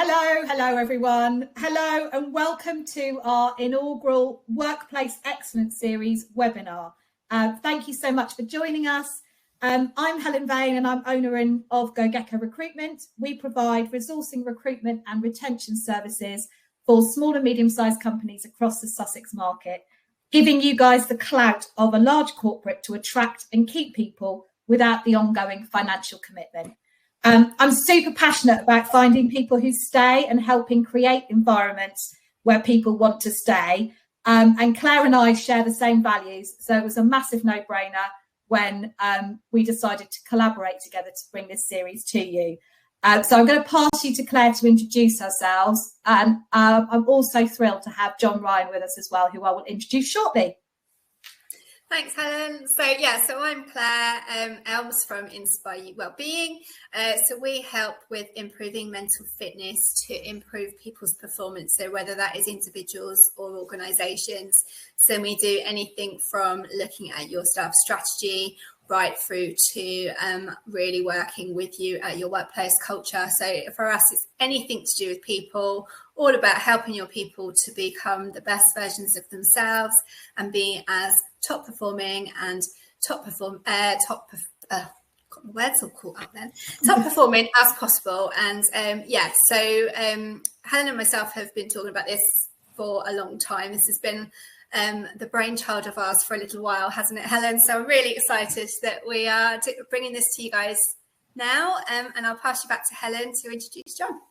Hello everyone. Hello and welcome to our inaugural Workplace Excellence Series webinar. Thank you so much for joining us. I'm Helen Vane and I'm owner of GoGecko Recruitment. We provide resourcing, recruitment and retention services for small and medium-sized companies across the Sussex market, giving you guys the clout of a large corporate to attract and keep people without the ongoing financial commitment. I'm super passionate about finding people who stay and helping create environments where people want to stay. And Claire and I share the same values. So it was a massive no-brainer when we decided to collaborate together to bring this series to you. So I'm going to pass you to Claire to introduce ourselves. And I'm also thrilled to have John Ryan with us as well, who I will introduce shortly. Thanks, Helen. So I'm Claire Elmes from Inspire You Wellbeing. So we help with improving mental fitness to improve people's performance. So whether that is individuals or organisations. So we do anything from looking at your staff strategy right through to really working with you at your workplace culture. So for us, it's anything to do with people, all about helping your people to become the best versions of themselves and be as top performing as possible. And Helen and myself have been talking about this for a long time. This has been the brainchild of ours for a little while, hasn't it, Helen? So I'm really excited that we are bringing this to you guys now, and I'll pass you back to Helen to introduce John.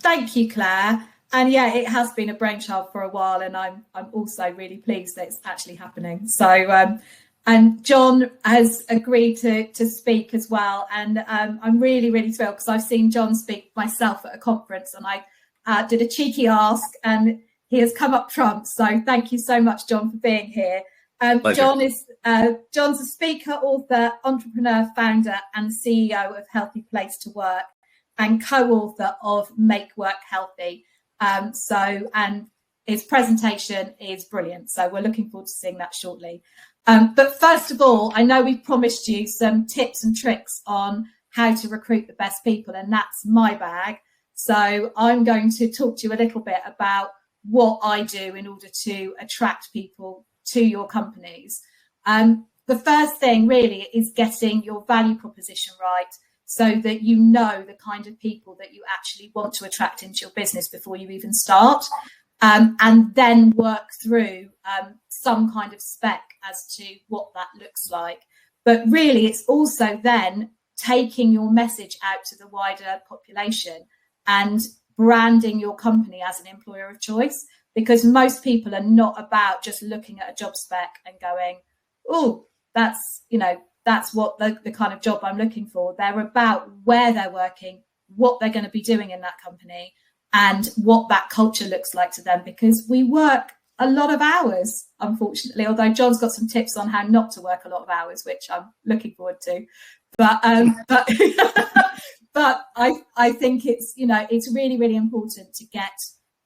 Thank you, Claire. And yeah, it has been a brainchild for a while, and I'm also really pleased that it's actually happening. So, and John has agreed to speak as well, and I'm really thrilled because I've seen John speak myself at a conference, and I did a cheeky ask, and he has come up trumps. So thank you so much, John, for being here. John's a speaker, author, entrepreneur, founder, and CEO of Healthy Place to Work, and co-author of Make Work Healthy. And his presentation is brilliant. So we're looking forward to seeing that shortly. But first of all, I know we've promised you some tips and tricks on how to recruit the best people, and that's my bag. So I'm going to talk to you a little bit about what I do in order to attract people to your companies. The first thing really is getting your value proposition right, so that you know the kind of people that you actually want to attract into your business before you even start, and then work through some kind of spec as to what that looks like. But really, it's also then taking your message out to the wider population and branding your company as an employer of choice, because most people are not about just looking at a job spec and going, oh, that's what the kind of job I'm looking for. They're about where they're working, what they're going to be doing in that company, and what that culture looks like to them, because we work a lot of hours, unfortunately, although John's got some tips on how not to work a lot of hours, which I'm looking forward to. But I think it's really important to get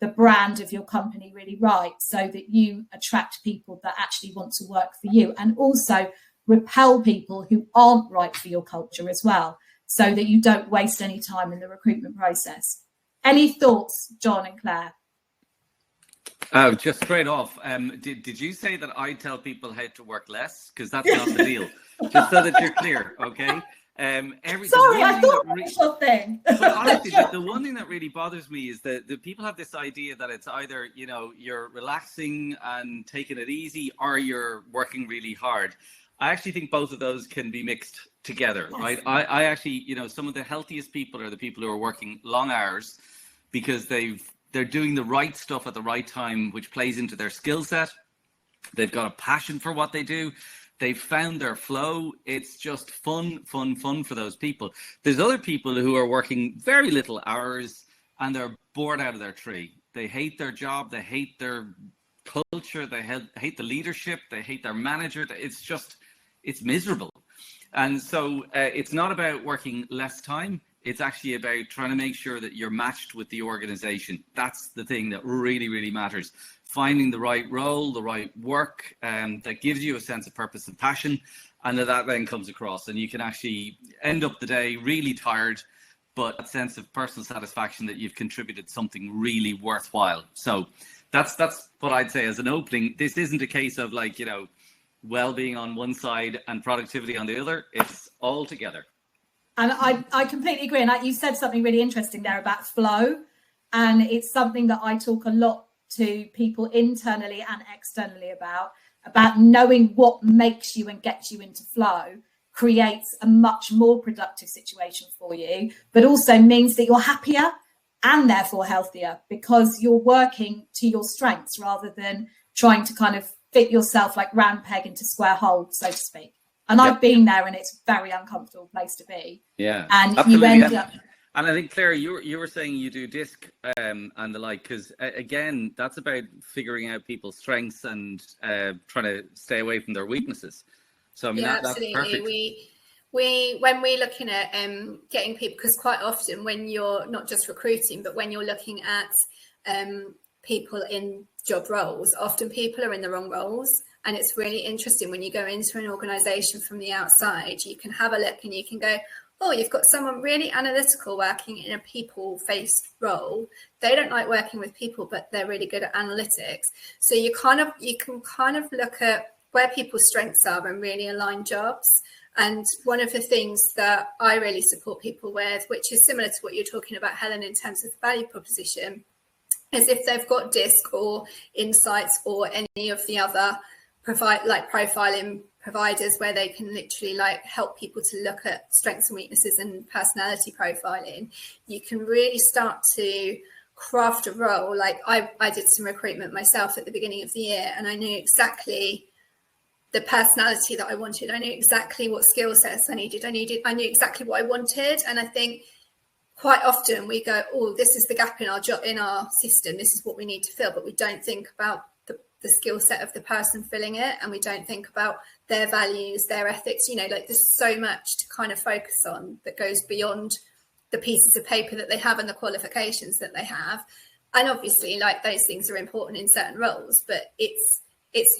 the brand of your company really right, so that you attract people that actually want to work for you, and also repel people who aren't right for your culture as well, so that you don't waste any time in the recruitment process. Any thoughts, John and Claire? Oh, just straight off, did you say that I tell people how to work less? Because that's not the deal. Just so that you're clear, okay? Sorry, I thought that was your thing. Honestly, the one thing that really bothers me is that the people have this idea that it's either, you're relaxing and taking it easy, or you're working really hard. I actually think both of those can be mixed together, yes. Right? I actually, some of the healthiest people are the people who are working long hours because they're doing the right stuff at the right time, which plays into their skill set. They've got a passion for what they do. They've found their flow. It's just fun for those people. There's other people who are working very little hours and they're bored out of their tree. They hate their job. They hate their culture. They hate the leadership. They hate their manager. It's miserable. And so it's not about working less time. It's actually about trying to make sure that you're matched with the organization. That's the thing that really matters. Finding the right role, the right work that gives you a sense of purpose and passion, and that then comes across, and you can actually end up the day really tired, but that sense of personal satisfaction that you've contributed something really worthwhile. So that's what I'd say as an opening. This isn't a case of like, you know, well-being on one side and productivity on the other. It's all together. And I completely agree. And you said something really interesting there about flow. And it's something that I talk a lot to people internally and externally about knowing what makes you and gets you into flow creates a much more productive situation for you, but also means that you're happier and therefore healthier because you're working to your strengths rather than trying to kind of fit yourself like round peg into square hole, so to speak. And I've been there, and it's a very uncomfortable place to be. Yeah, and absolutely. You end up. And I think, Claire, you were saying you do DISC and the like, because again, that's about figuring out people's strengths and trying to stay away from their weaknesses. So I mean, absolutely. That's perfect. We when we're looking at getting people, because quite often when you're not just recruiting, but when you're looking at people in job roles, often people are in the wrong roles. And it's really interesting when you go into an organisation from the outside, you can have a look and you can go, oh, you've got someone really analytical working in a people-faced role. They don't like working with people, but they're really good at analytics. So you can kind of look at where people's strengths are and really align jobs. And one of the things that I really support people with, which is similar to what you're talking about, Helen, in terms of the value proposition, is if they've got DISC or Insights or any of the other profiling providers where they can literally like help people to look at strengths and weaknesses and personality profiling, you can really start to craft a role. Like I did some recruitment myself at the beginning of the year, and I knew exactly the personality that I wanted. I knew exactly what skill sets I needed. I knew exactly what I wanted. And I think quite often we go, oh, this is the gap in our job, in our system. This is what we need to fill, but we don't think about the skill set of the person filling it, and we don't think about their values, their ethics. You know, like there's so much to kind of focus on that goes beyond the pieces of paper that they have and the qualifications that they have. And obviously, like those things are important in certain roles, but it's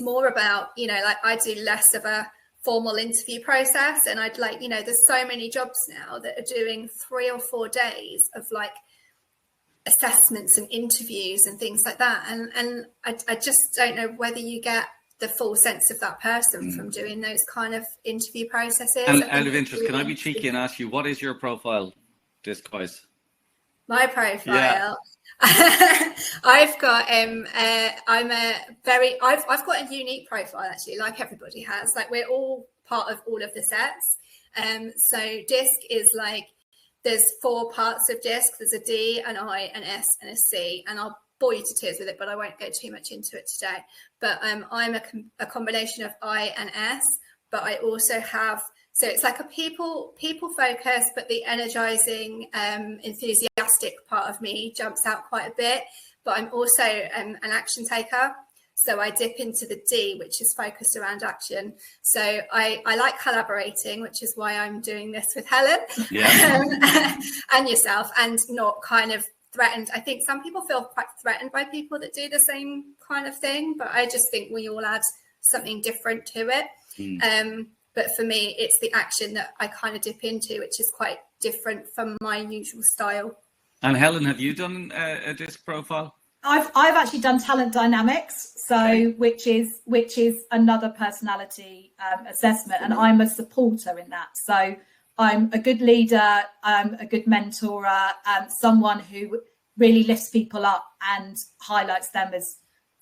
more about, you know, like I do less of a formal interview process, and I'd like, you know, there's so many jobs now that are doing 3 or 4 days of like assessments and interviews and things like that, and I just don't know whether you get the full sense of that person from doing those kind of interview processes. And out of interest, can I be cheeky and ask you, what is your profile, DISC-wise? My profile, I've got I've got a unique profile actually, like everybody has. Like we're all part of all of the sets. So DISC is like, there's 4 parts of DISC. There's a D, an I, an S, and a C. And I'll bore you to tears with it, but I won't go too much into it today. But I'm a combination of I and S, but I also have, so it's like a people focus, but the energizing, enthusiastic part of me jumps out quite a bit. But I'm also an action taker. So I dip into the D, which is focused around action. So I like collaborating, which is why I'm doing this with Helen and yourself, and not kind of threatened. I think some people feel quite threatened by people that do the same kind of thing, but I just think we all add something different to it. But for me, it's the action that I kind of dip into, which is quite different from my usual style. And Helen, have you done a DISC profile? I've actually done talent dynamics, so which is another personality assessment, and I'm a supporter in that. So I'm a good leader, I'm a good mentor, someone who really lifts people up and highlights them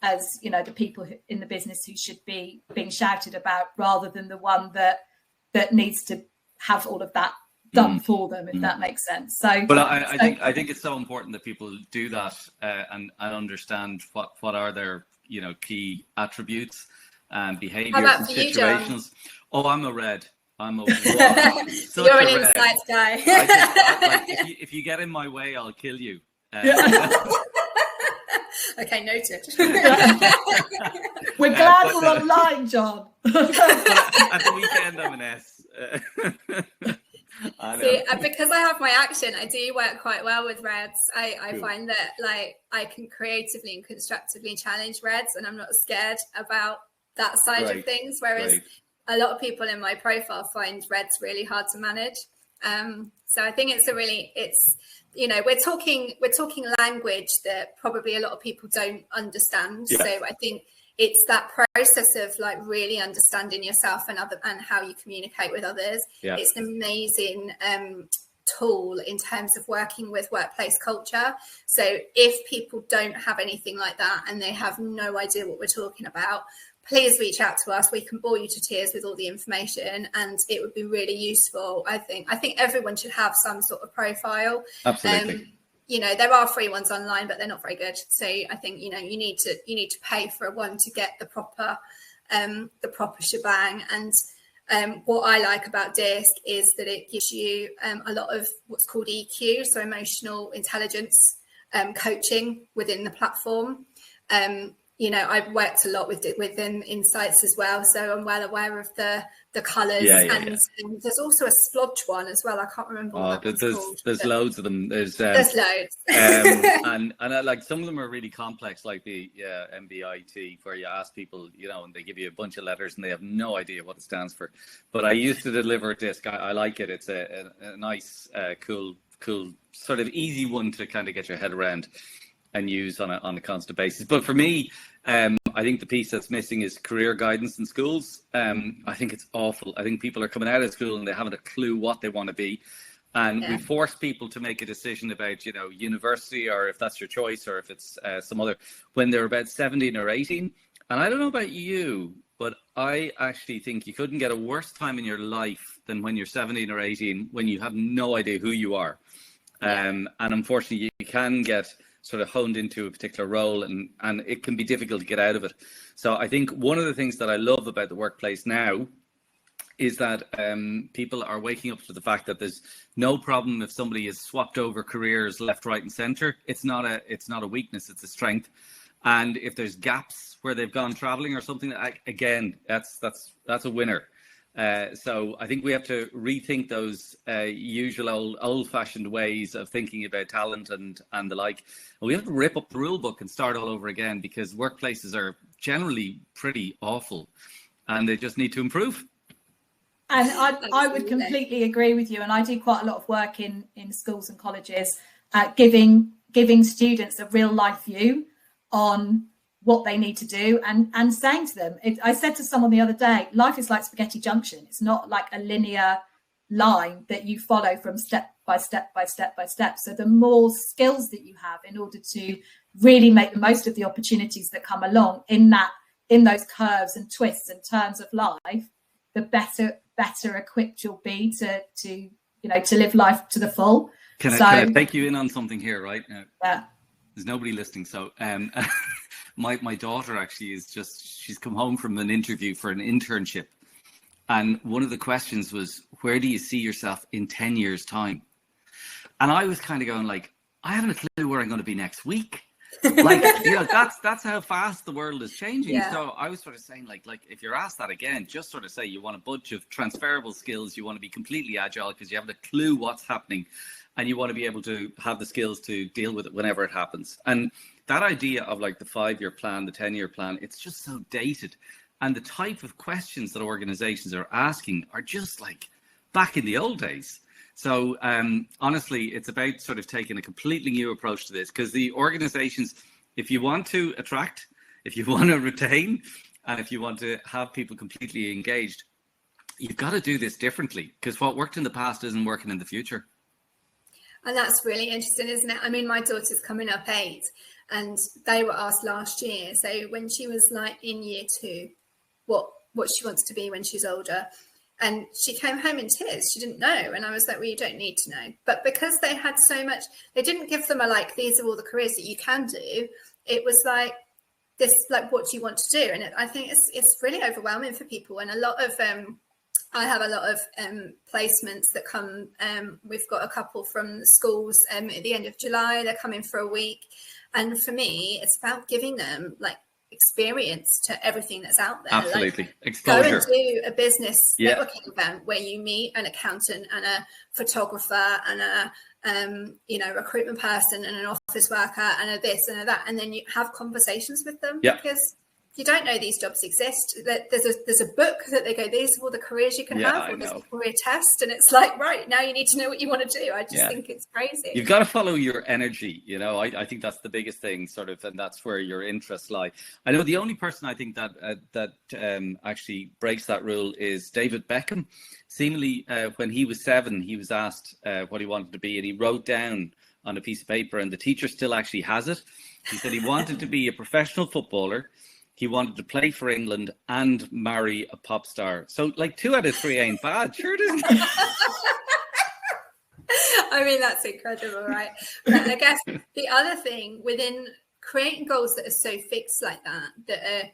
as you know, the people in the business who should be being shouted about, rather than the one that needs to have all of that done for them, if that makes sense. So, but I think it's so important that people do that and understand what are their, you know, key attributes and behaviours and situations. Oh, I'm a red. I'm a you're an insights guy. If you get in my way, I'll kill you. Okay, noted. We're glad we're online, John. At the weekend, I'm an S. See, because I have my action, I do work quite well with reds. I find that like I can creatively and constructively challenge reds, and I'm not scared about that side of things. Whereas a lot of people in my profile find reds really hard to manage. So I think it's we're talking language that probably a lot of people don't understand. Yeah. So I think it's that process of like really understanding yourself and how you communicate with others. Yeah. It's an amazing tool in terms of working with workplace culture. So if people don't have anything like that and they have no idea what we're talking about, please reach out to us. We can bore you to tears with all the information, and it would be really useful. I think everyone should have some sort of profile. Absolutely. There are free ones online, but they're not very good. So I think you need to pay for one to get the proper shebang. And what I like about DISC is that it gives you a lot of what's called EQ, so emotional intelligence coaching within the platform. I've worked a lot with insights as well, so I'm well aware of the colours. And there's also a splodge one as well. I can't remember what that one's called. There's loads of them. There's loads. and like some of them are really complex, like the MBIT, where you ask people, and they give you a bunch of letters and they have no idea what it stands for. But I used to deliver DISC. I like it. It's a nice, cool, sort of easy one to kind of get your head around and use on a constant basis. But for me, I think the piece that's missing is career guidance in schools. I think it's awful. I think people are coming out of school and they haven't a clue what they want to be. And we force people to make a decision about, university, or if that's your choice, or if it's some other, when they're about 17 or 18. And I don't know about you, but I actually think you couldn't get a worse time in your life than when you're 17 or 18, when you have no idea who you are. And unfortunately, you can get sort of honed into a particular role, and it can be difficult to get out of it. So I think one of the things that I love about the workplace now is that people are waking up to the fact that there's no problem if somebody has swapped over careers left, right, and centre. It's not a weakness; it's a strength. And if there's gaps where they've gone travelling or something, again, that's a winner. So I think we have to rethink those usual old-fashioned ways of thinking about talent and the like. And we have to rip up the rule book and start all over again, because workplaces are generally pretty awful and they just need to improve. And I would completely agree with you. And I do quite a lot of work in schools and colleges, giving students a real life view on what they need to do, and saying to them, I said to someone the other day, life is like spaghetti junction. It's not like a linear line that you follow from step by step by step by step. So the more skills that you have in order to really make the most of the opportunities that come along in those curves and twists and turns of life, the better equipped you'll be to live life to the full. Can I take you in on something here, right? Yeah. There's nobody listening, so my daughter actually she's come home from an interview for an internship, and one of the questions was, where do you see yourself in 10 years time? And I was kind of going like, I haven't a clue where I'm going to be next week. Like, that's how fast the world is changing. Yeah. So I was sort of saying like if you're asked that again, just sort of say you want a bunch of transferable skills, you want to be completely agile because you haven't a clue what's happening, and you want to be able to have the skills to deal with it whenever it happens. And that idea of like the 5-year plan, the 10-year plan, it's just so dated. And the type of questions that organizations are asking are just like back in the old days. So honestly, it's about sort of taking a completely new approach to this, because the organizations, if you want to attract, if you want to retain, and if you want to have people completely engaged, you've got to do this differently, because what worked in the past isn't working in the future. And that's really interesting, isn't it? I mean, my daughter's coming up 8, and they were asked last year, so when she was like in year 2, what she wants to be when she's older. And she came home in tears. She didn't know. And I was like, well, you don't need to know. But because they had so much, they didn't give them these are all the careers that you can do. It was like this, like, what do you want to do? And I think it's really overwhelming for people. And a lot of, I have a lot of placements that come. We've got a couple from the schools at the end of July. They're coming for a week. And for me, it's about giving them like experience to everything that's out there. Absolutely. Like, exposure. Go and do a business networking event where you meet an accountant and a photographer and a recruitment person and an office worker and a this and a that, and then you have conversations with them, because you don't know these jobs exist. There's a book that they go, these are all the careers you can have, or there's a career test, and it's like, right, now you need to know what you want to do. I just think it's crazy. You've got to follow your energy, you know. I think that's the biggest thing, sort of, and that's where your interests lie. I know the only person I think that actually breaks that rule is David Beckham. Seemingly, when he was 7, he was asked what he wanted to be, and he wrote down on a piece of paper, and the teacher still actually has it. He said he wanted to be a professional footballer. He wanted to play for England and marry a pop star. So, like, 2 out of 3 ain't bad, sure it isn't. I mean, that's incredible, right? But I guess the other thing within creating goals that are so fixed like that are,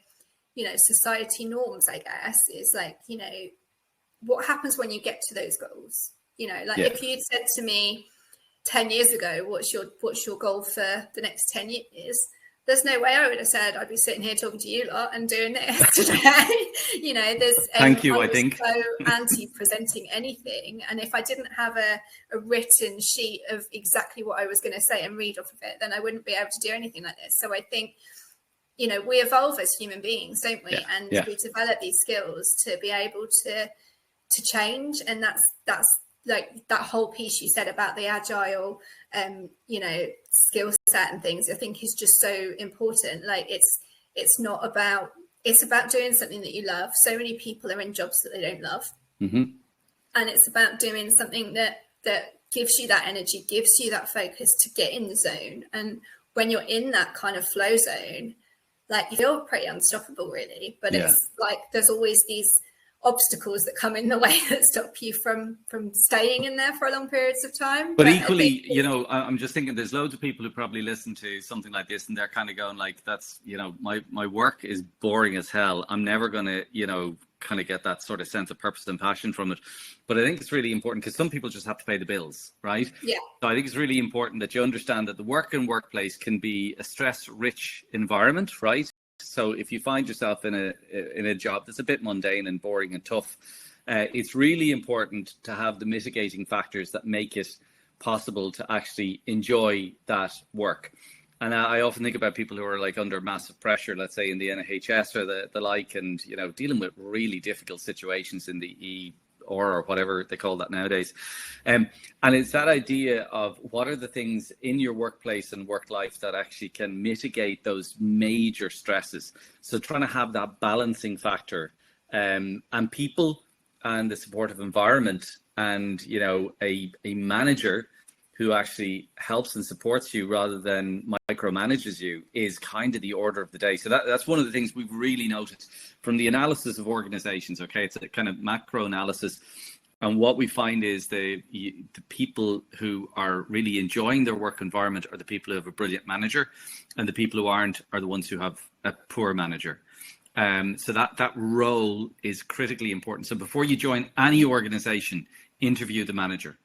you know, society norms, I guess, is like, you know, what happens when you get to those goals? You know, like if you'd said to me 10 years ago, what's your goal for the next 10 years? There's no way I would have said I'd be sitting here talking to you lot and doing this today. You know, there's thank you. I think so anti-presenting anything, and if I didn't have a written sheet of exactly what I was going to say and read off of it, then I wouldn't be able to do anything like this. So I think, you know, we evolve as human beings, don't we? And we develop these skills to be able to change, and that's like that whole piece you said about the agile you know, skill set and things, I think is just so important. Like it's about doing something that you love. So many people are in jobs that they don't love, and it's about doing something that gives you that energy, gives you that focus to get in the zone. And when you're in that kind of flow zone, like, you feel pretty unstoppable, really. But it's like there's always these obstacles that come in the way that stop you from staying in there for long periods of time. But equally, you know, I'm just thinking there's loads of people who probably listen to something like this and they're kind of going like, that's, you know, my work is boring as hell. I'm never going to, you know, kind of get that sort of sense of purpose and passion from it. But I think it's really important because some people just have to pay the bills, right? Yeah. So I think it's really important that you understand that the work and workplace can be a stress-rich environment, right? So if you find yourself in a job that's a bit mundane and boring and tough, it's really important to have the mitigating factors that make it possible to actually enjoy that work. And I often think about people who are like under massive pressure, let's say in the NHS or the like, and, you know, dealing with really difficult situations in the or whatever they call that nowadays. And it's that idea of what are the things in your workplace and work life that actually can mitigate those major stresses. So trying to have that balancing factor, and people and the supportive environment and, you know, a manager who actually helps and supports you rather than micromanages you is kind of the order of the day. So that's one of the things we've really noticed from the analysis of organizations. Okay, it's a kind of macro analysis. And what we find is the people who are really enjoying their work environment are the people who have a brilliant manager, and the people who aren't are the ones who have a poor manager. So that role is critically important. So before you join any organization, interview the manager.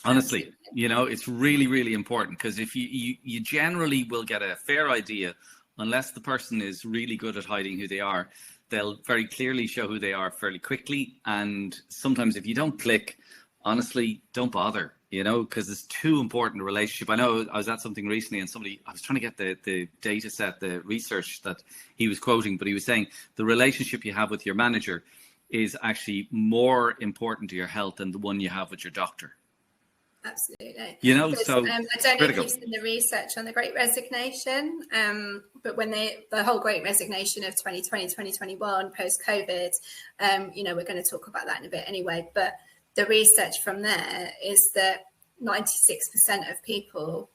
Honestly, you know, it's really, really important, because if you generally will get a fair idea, unless the person is really good at hiding who they are, they'll very clearly show who they are fairly quickly. And sometimes if you don't click, honestly, don't bother, you know, because it's too important a relationship. I know I was at something recently and I was trying to get the data set, the research that he was quoting, but he was saying the relationship you have with your manager is actually more important to your health than the one you have with your doctor. Absolutely. You know, so I don't know if you've seen the research on the Great Resignation, but when the whole Great Resignation of 2020, 2021, post-COVID, you know, we're going to talk about that in a bit anyway, but the research from there is that 96% of people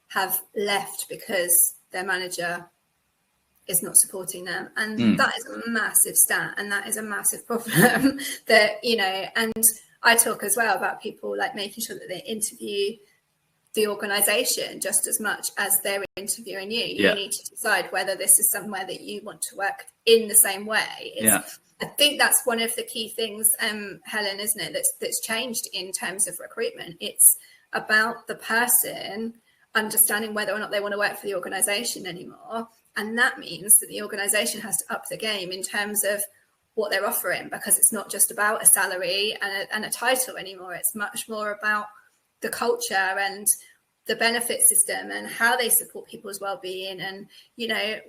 have left because their manager is not supporting them. And that is a massive stat, and that is a massive problem that, you know, and I talk as well about people like making sure that they interview the organisation just as much as they're interviewing you. You need to decide whether this is somewhere that you want to work in the same way. I think that's one of the key things, Helen, isn't it, that's changed in terms of recruitment. It's about the person understanding whether or not they want to work for the organisation anymore. And that means that the organisation has to up the game in terms of what they're offering, because it's not just about a salary and a title anymore. It's much more about the culture and the benefit system and how they support people's well-being, and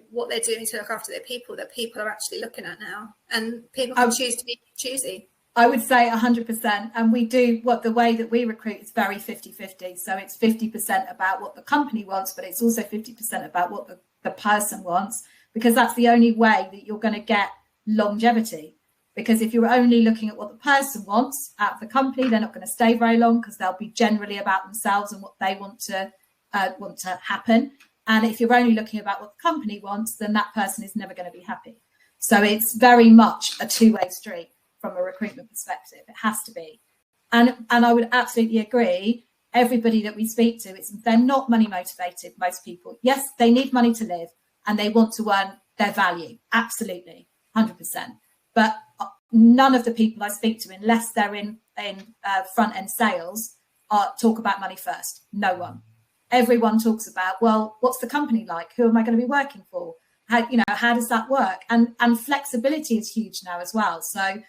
what they're doing to look after their people, that people are actually looking at now, and people can choose to be choosy. I would say 100%. And we do the way that we recruit is very 50-50. So it's 50% about what the company wants, but it's also 50% about what the person wants, because that's the only way that you're going to get longevity. Because if you're only looking at what the person wants out of the company, they're not going to stay very long, because they'll be generally about themselves and what they want to happen. And if you're only looking about what the company wants, then that person is never going to be happy. So it's very much a two-way street from a recruitment perspective. It has to be. And I would absolutely agree. Everybody that we speak to, they're not money motivated, most people. Yes, they need money to live and they want to earn their value. Absolutely, 100%. But none of the people I speak to, unless they're in front end sales, talk about money first. No one. Everyone talks about, well, what's the company like? Who am I going to be working for? How does that work? And flexibility is huge now as well. So,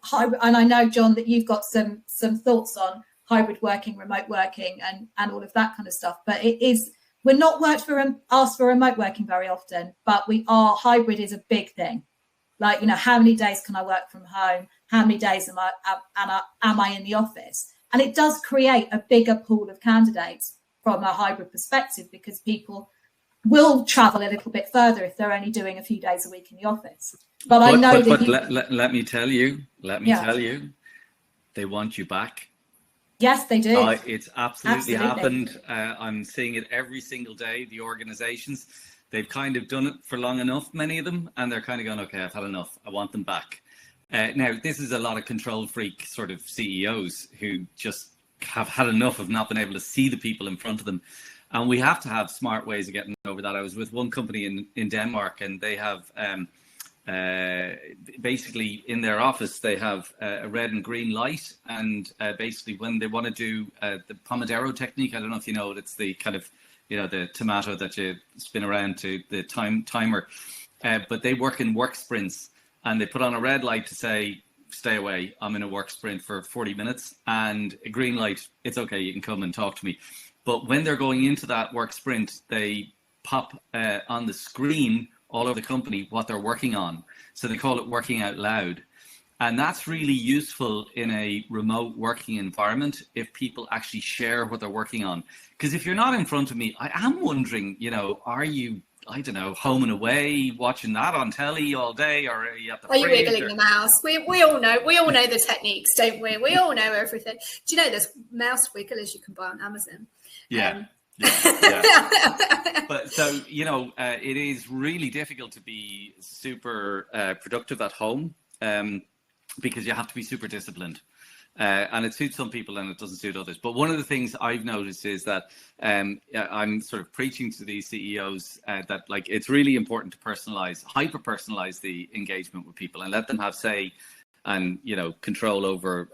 hybrid, and I know, John, that you've got some thoughts on hybrid working, remote working, and all of that kind of stuff. But we're not asked for remote working very often, but hybrid is a big thing. Like, how many days can I work from home? How many days am I in the office? And it does create a bigger pool of candidates from a hybrid perspective, because people will travel a little bit further if they're only doing a few days a week in the office. But I know that let me tell you, they want you back. Yes, they do. It's absolutely happened. I'm seeing it every single day. The organizations, they've kind of done it for long enough, many of them, and they're kind of going, okay, I've had enough. I want them back. Now, this is a lot of control freak sort of CEOs who just have had enough of not being able to see the people in front of them. And we have to have smart ways of getting over that. I was with one company in Denmark, and they have basically in their office, they have a red and green light. And basically when they want to do the Pomodoro technique, I don't know if you know it, it's the kind of, the tomato that you spin around to the timer. But they work in work sprints, and they put on a red light to say, stay away, I'm in a work sprint for 40 minutes, and a green light, it's okay, you can come and talk to me. But when they're going into that work sprint, they pop on the screen all over the company what they're working on. So they call it working out loud. And that's really useful in a remote working environment if people actually share what they're working on. Because if you're not in front of me, I am wondering, are you, I don't know, home and away, watching that on telly all day, or are you at the fridge? Are you wiggling the mouse? We all know the techniques, don't we? We all know everything. Do you know there's mouse wigglers you can buy on Amazon? Yeah. But so, it is really difficult to be super productive at home because you have to be super disciplined. And it suits some people and it doesn't suit others. But one of the things I've noticed is that I'm sort of preaching to these CEOs that it's really important to hyper-personalize the engagement with people and let them have say and, control over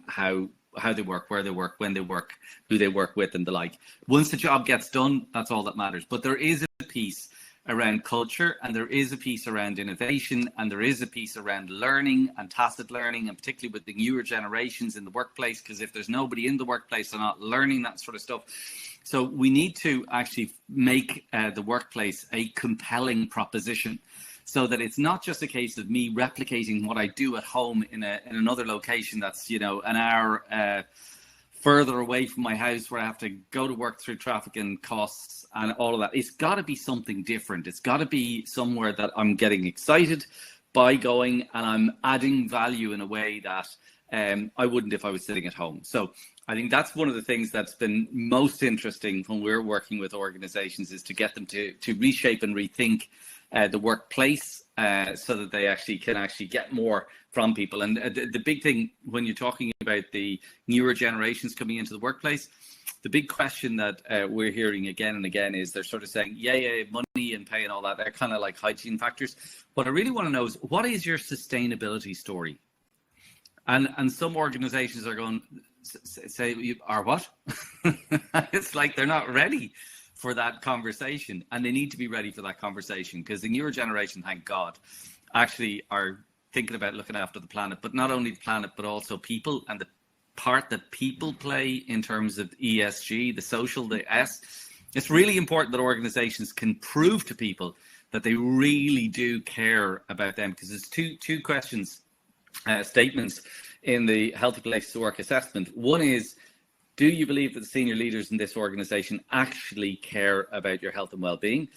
how they work, where they work, when they work, who they work with, and the like. Once the job gets done, that's all that matters. But there is a piece around culture, and there is a piece around innovation, and there is a piece around learning and tacit learning, and particularly with the newer generations in the workplace, because if there's nobody in the workplace, they're not learning that sort of stuff. So we need to actually make the workplace a compelling proposition, so that it's not just a case of me replicating what I do at home in another location that's, an hour further away from my house, where I have to go to work through traffic and costs and all of that. It's got to be something different. It's got to be somewhere that I'm getting excited by going, and I'm adding value in a way that I wouldn't if I was sitting at home. So I think that's one of the things that's been most interesting when we're working with organizations, is to get them to reshape and rethink the workplace so that they can get more from people. And the big thing when you're talking about the newer generations coming into the workplace, the big question that we're hearing again and again is they're sort of saying, yeah, money and pay and all that, they're kind of like hygiene factors. What I really want to know is, what is your sustainability story? And some organizations are going, say, are what? It's like they're not ready for that conversation, and they need to be ready for that conversation, because the newer generation, thank God, actually are thinking about looking after the planet, but not only the planet, but also people and the part that people play in terms of ESG, the social, the S. It's really important that organizations can prove to people that they really do care about them, because there's two questions, statements in the Healthy Place to Work assessment. One is, do you believe that the senior leaders in this organization actually care about your health and well-being?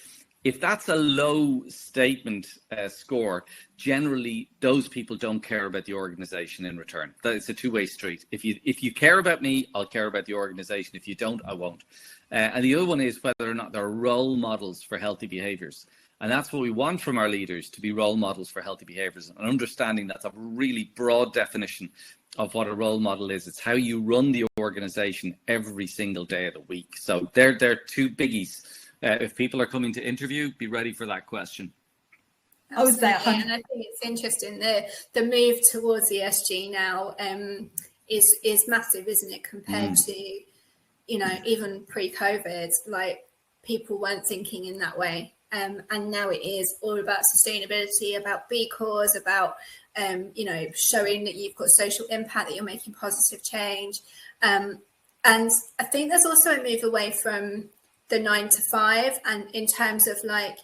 If that's a low statement score, generally those people don't care about the organization in return. It's a two-way street. If you care about me, I'll care about the organization. If you don't, I won't. And the other one is whether or not they're role models for healthy behaviors. And that's what we want from our leaders, to be role models for healthy behaviors. And understanding that's a really broad definition of what a role model is. It's how you run the organization every single day of the week. So they're two biggies. If people are coming to interview, be ready for that question. Absolutely. And I think it's interesting, the move towards ESG now is massive, isn't it, compared to, you know, even pre-COVID, like people weren't thinking in that way. And now it is all about sustainability, about B Corps, about, you know, showing that you've got social impact, that you're making positive change. And I think there's also a move away from the 9 to 5, and in terms of like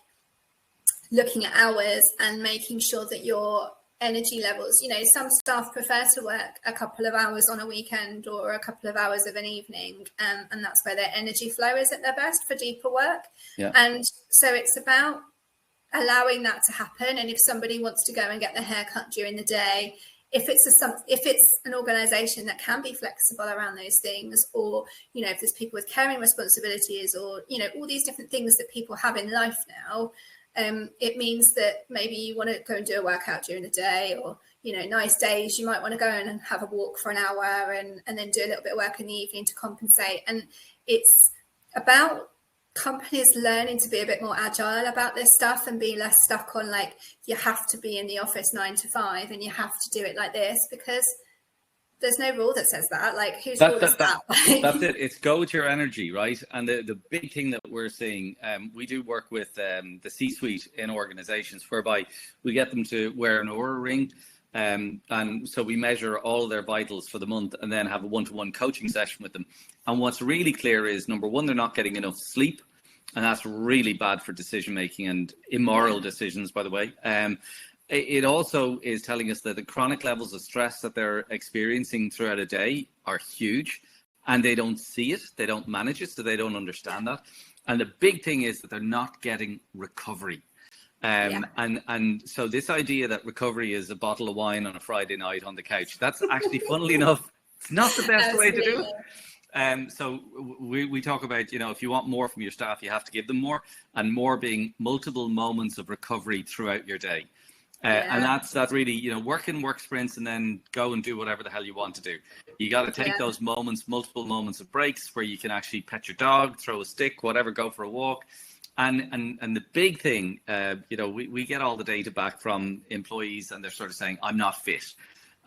looking at hours and making sure that your energy levels, you know, some staff prefer to work a couple of hours on a weekend or a couple of hours of an evening, and that's where their energy flow is at their best for deeper work. Yeah. And so it's about allowing that to happen. And if somebody wants to go and get their hair cut during the day, if it's an organisation that can be flexible around those things, or, you know, if there's people with caring responsibilities, or, you know, all these different things that people have in life now, it means that maybe you want to go and do a workout during the day, or, you know, nice days you might want to go and have a walk for an hour and then do a little bit of work in the evening to compensate. And it's about companies learning to be a bit more agile about this stuff and be less stuck on, like, you have to be in the office 9 to 5 and you have to do it like this, because there's no rule that says that. Like, whose rule is that? That's it. It's go with your energy, right? And the big thing that we're seeing, we do work with the C-suite in organizations, whereby we get them to wear an Oura ring. And so we measure all of their vitals for the month and then have a one-to-one coaching session with them. And what's really clear is, number one, they're not getting enough sleep. And that's really bad for decision making and immoral decisions, by the way. It also is telling us that the chronic levels of stress that they're experiencing throughout a day are huge, and they don't see it, they don't manage it, so they don't understand that. And the big thing is that they're not getting recovery. And so this idea that recovery is a bottle of wine on a Friday night on the couch, that's actually, funnily enough, it's not the best way to do it. So we talk about, you know, if you want more from your staff, you have to give them more, and more being multiple moments of recovery throughout your day. And that's really, you know, work sprints and then go and do whatever the hell you want to do. You got to take those moments, multiple moments of breaks, where you can actually pet your dog, throw a stick, whatever, go for a walk. And the big thing, you know, we get all the data back from employees, and they're sort of saying, I'm not fit.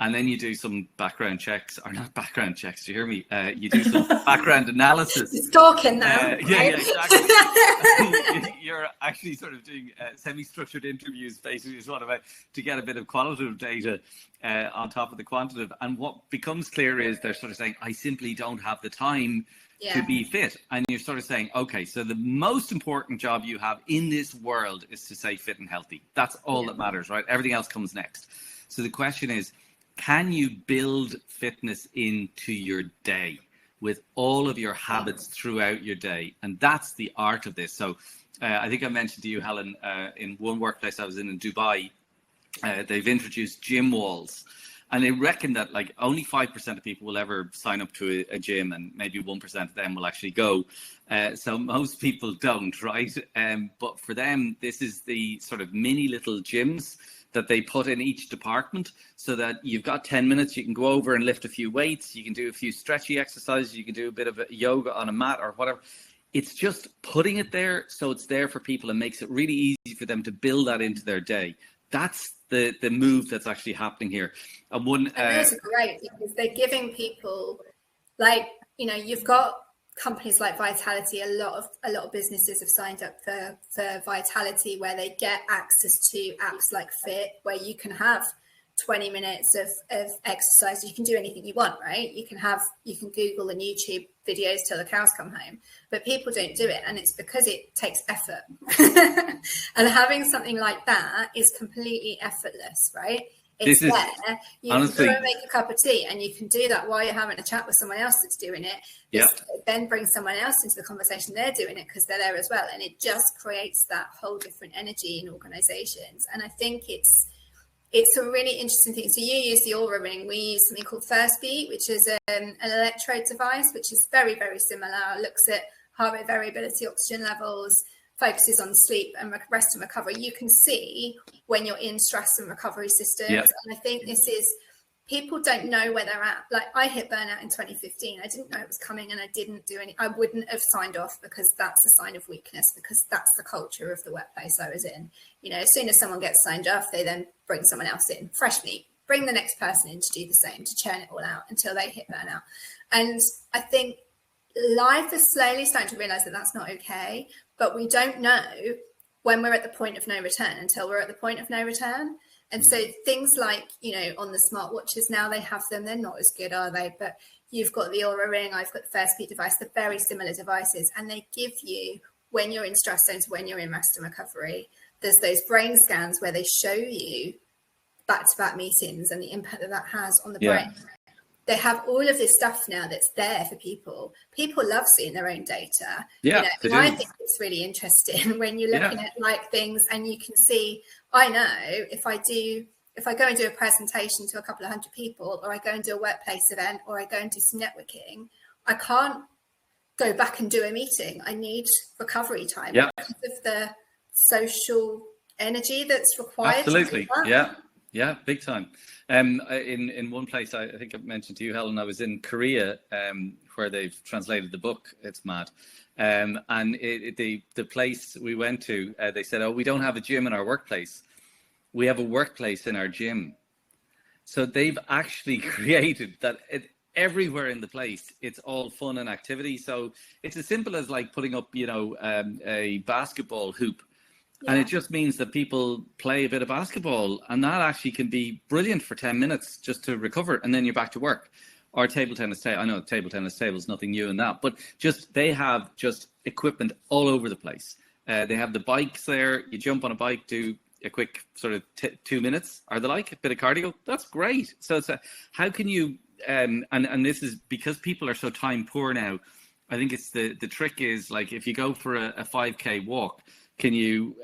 And then you do some background checks, or not background checks, do you hear me? You do some background analysis. It's talking now. Yeah, exactly. You're actually sort of doing semi-structured interviews, basically, is what about, to get a bit of qualitative data on top of the quantitative. And what becomes clear is they're sort of saying, I simply don't have the time to be fit. And you're sort of saying, okay, so the most important job you have in this world is to stay fit and healthy. That's all that matters, right? Everything else comes next. So the question is, can you build fitness into your day with all of your habits throughout your day? And that's the art of this. So I think I mentioned to you, Helen, in one workplace I was in Dubai, they've introduced gym walls. And they reckon that, like, only 5% of people will ever sign up to a gym, and maybe 1% of them will actually go. So most people don't, right? But for them, this is the sort of mini little gyms that they put in each department, so that you've got 10 minutes, you can go over and lift a few weights, you can do a few stretchy exercises, you can do a bit of yoga on a mat or whatever. It's just putting it there so it's there for people and makes it really easy for them to build that into their day. That's the move that's actually happening here. And those are great, because they're giving people, like, you know, you've got companies like Vitality. A lot of businesses have signed up for Vitality, where they get access to apps like Fit, where you can have 20 minutes of exercise. You can do anything you want, right? You can Google and YouTube videos till the cows come home, but people don't do it, and it's because it takes effort. And having something like that is completely effortless, right? It's there. You honestly, can go and make a cup of tea, and you can do that while you're having a chat with someone else that's doing it. Yeah. Then bring someone else into the conversation. They're doing it because they're there as well, and it just creates that whole different energy in organizations. And I think it's a really interesting thing. So you use the Aura Ring. We use something called First Beat, which is an electrode device, which is very, very similar. It looks at heart rate variability, oxygen levels, focuses on sleep and rest and recovery. You can see when you're in stress and recovery systems. Yep. And I think people don't know where they're at. Like, I hit burnout in 2015. I didn't know it was coming, and I wouldn't have signed off, because that's a sign of weakness, because that's the culture of the workplace I was in. You know, as soon as someone gets signed off, they then bring someone else in, fresh meat, bring the next person in to do the same, to churn it all out until they hit burnout. And I think life is slowly starting to realize that that's not okay, but we don't know when we're at the point of no return until we're at the point of no return. And so things like, you know, on the smartwatches now, they have them, they're not as good, are they? But you've got the Aura Ring, I've got the First Beat device, they're very similar devices, and they give you, when you're in stress zones, when you're in rest and recovery, there's those brain scans where they show you back-to-back meetings and the impact that has on the brain. They have all of this stuff now that's there for people. People love seeing their own data. Yeah, you know, I think it's really interesting when you're looking at like things, and you can see, I know if I go and do a presentation to a couple of hundred people, or I go and do a workplace event, or I go and do some networking, I can't go back and do a meeting. I need recovery time because of the social energy that's required. Absolutely. Yeah, big time. In one place, I think I mentioned to you, Helen, I was in Korea, where they've translated the book. It's mad. And the place we went to, they said, "Oh, we don't have a gym in our workplace. We have a workplace in our gym." So they've actually created that everywhere in the place. It's all fun and activity. So it's as simple as like putting up, you know, a basketball hoop. And it just means that people play a bit of basketball, and that actually can be brilliant for 10 minutes just to recover, and then you're back to work. Or table tennis. I know table tennis tables, nothing new in that, but just they have just equipment all over the place. They have the bikes there. You jump on a bike, do a quick sort of 2 minutes, or the like, a bit of cardio. That's great. So it's how can you and this is because people are so time poor now. I think it's the trick is, like, if you go for a 5K walk, can you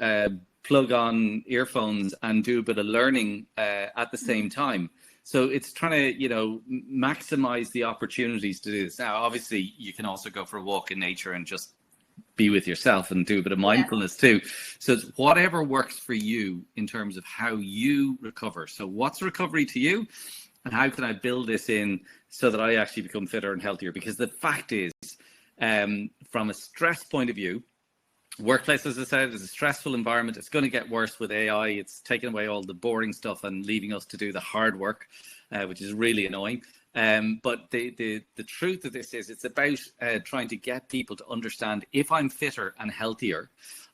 plug on earphones and do a bit of learning at the same time? So it's trying to, you know, maximize the opportunities to do this. Now, obviously, you can also go for a walk in nature and just be with yourself and do a bit of mindfulness too. So it's whatever works for you in terms of how you recover. So what's recovery to you, and how can I build this in so that I actually become fitter and healthier? Because the fact is, from a stress point of view, workplace, as I said, is a stressful environment. It's going to get worse with AI. It's taking away all the boring stuff and leaving us to do the hard work, which is really annoying. But the truth of this is, it's about trying to get people to understand, if I'm fitter and healthier,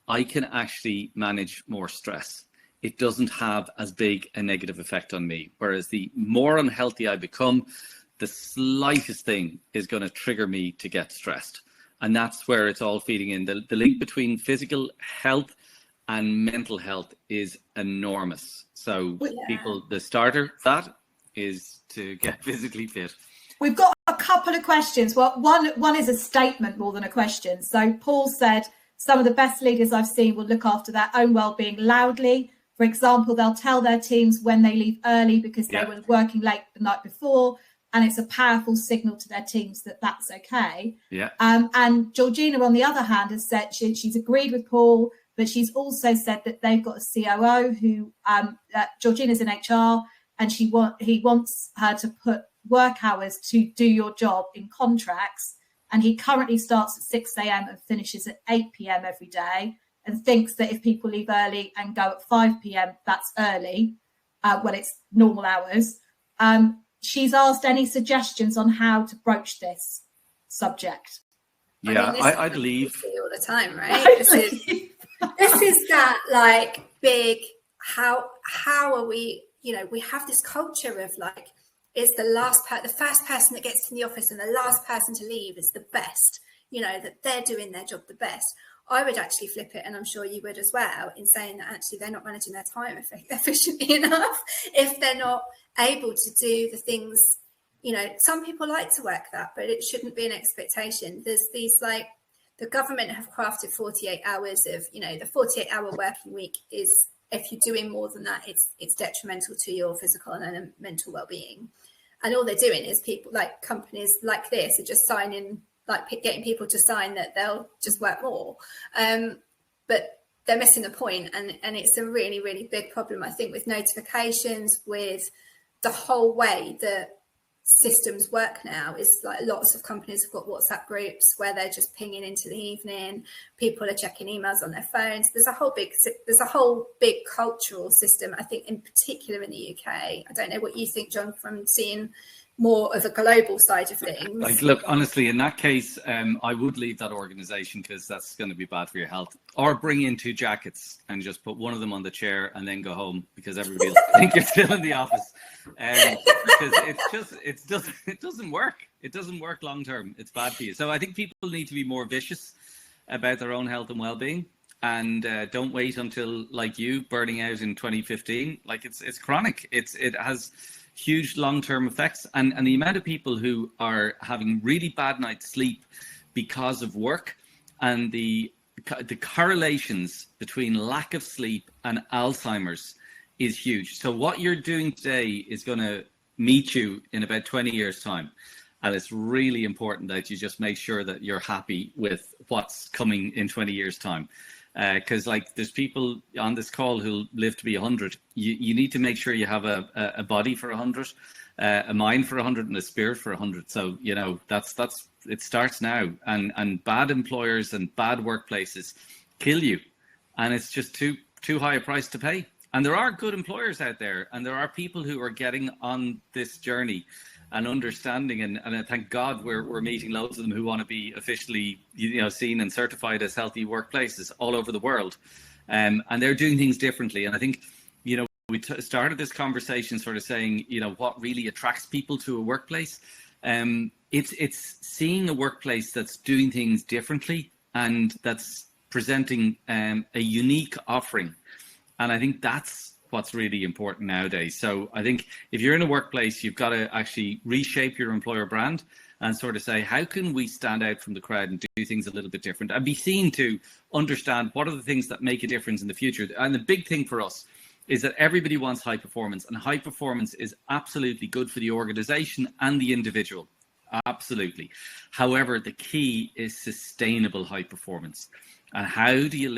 I can actually manage more stress. It doesn't have as big a negative effect on me. Whereas the more unhealthy I become, the slightest thing is going to trigger me to get stressed. And that's where it's all feeding in. The link between physical health and mental health is enormous. So people, the starter for that is to get physically fit. We've got a couple of questions. Well, one is a statement more than a question. So Paul said, some of the best leaders I've seen will look after their own well-being loudly. For example, they'll tell their teams when they leave early because they were working late the night before. And it's a powerful signal to their teams that that's okay. And Georgina, on the other hand, has said she's agreed with Paul, but she's also said that they've got a COO who, Georgina's in HR, and he wants her to put work hours to do your job in contracts. And he currently starts at 6 a.m. and finishes at 8 p.m. every day, and thinks that if people leave early and go at 5 p.m., that's early. Well, it's normal hours. She's asked any suggestions on how to broach this subject. Yeah, I believe all the time, right? This is that like big. How are we? we have this culture of like, is the first person that gets in the office and the last person to leave is the best, that they're doing their job the best. I would actually flip it, and I'm sure you would as well, in saying that actually they're not managing their time efficiently enough if they're not able to do the things. Some people like to work that, but it shouldn't be an expectation. There's these like, the government have crafted 48 hours of, the 48-hour working week is, if you're doing more than that, it's detrimental to your physical and mental well-being. And all they're doing is people like companies like this are just signing, like getting people to sign that they'll just work more. But they're missing the point. And it's a really, really big problem, I think, with notifications, with the whole way that systems work now. Is like lots of companies have got WhatsApp groups where they're just pinging into the evening. People are checking emails on their phones. There's a whole big cultural system, I think, in particular in the UK. I don't know what you think, John, from seeing more of a global side of things. Like, look, honestly, in that case, I would leave that organisation, because that's going to be bad for your health. Or bring in 2 jackets and just put one of them on the chair and then go home, because everybody will think you're still in the office. Because it doesn't work. It doesn't work long term. It's bad for you. So I think people need to be more vicious about their own health and well-being, and don't wait until, like you, burning out in 2015. Like, it's chronic. It has huge long-term effects, and the amount of people who are having really bad night's sleep because of work, and the correlations between lack of sleep and Alzheimer's is huge. So what you're doing today is going to meet you in about 20 years time, and it's really important that you just make sure that you're happy with what's coming in 20 years time. Because like, there's people on this call who live to be 100. You need to make sure you have a body for 100, a mind for 100, and a spirit for 100. So that's it starts now. And bad employers and bad workplaces kill you, and it's just too high a price to pay. And there are good employers out there, and there are people who are getting on this journey and understanding, and thank God we're meeting loads of them who want to be officially seen and certified as healthy workplaces all over the world, and they're doing things differently. And I think we started this conversation sort of saying what really attracts people to a workplace. It's seeing a workplace that's doing things differently and that's presenting a unique offering, and I think that's what's really important nowadays. So I think if you're in a workplace, you've got to actually reshape your employer brand and sort of say, how can we stand out from the crowd and do things a little bit different, and be seen to understand what are the things that make a difference in the future. And the big thing for us is that everybody wants high performance, and high performance is absolutely good for the organization and the individual. Absolutely. However, the key is sustainable high performance. And how do you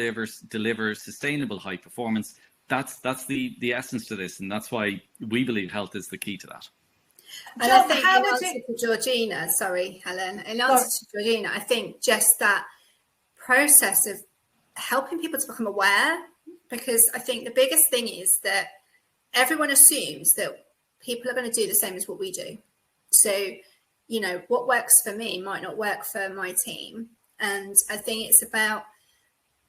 deliver sustainable high performance? That's the essence to this, and that's why we believe health is the key to that. And I think in answer to Georgina, sorry, Helen, in answer to Georgina, I think just that process of helping people to become aware, because I think the biggest thing is that everyone assumes that people are going to do the same as what we do. So, what works for me might not work for my team. And I think it's about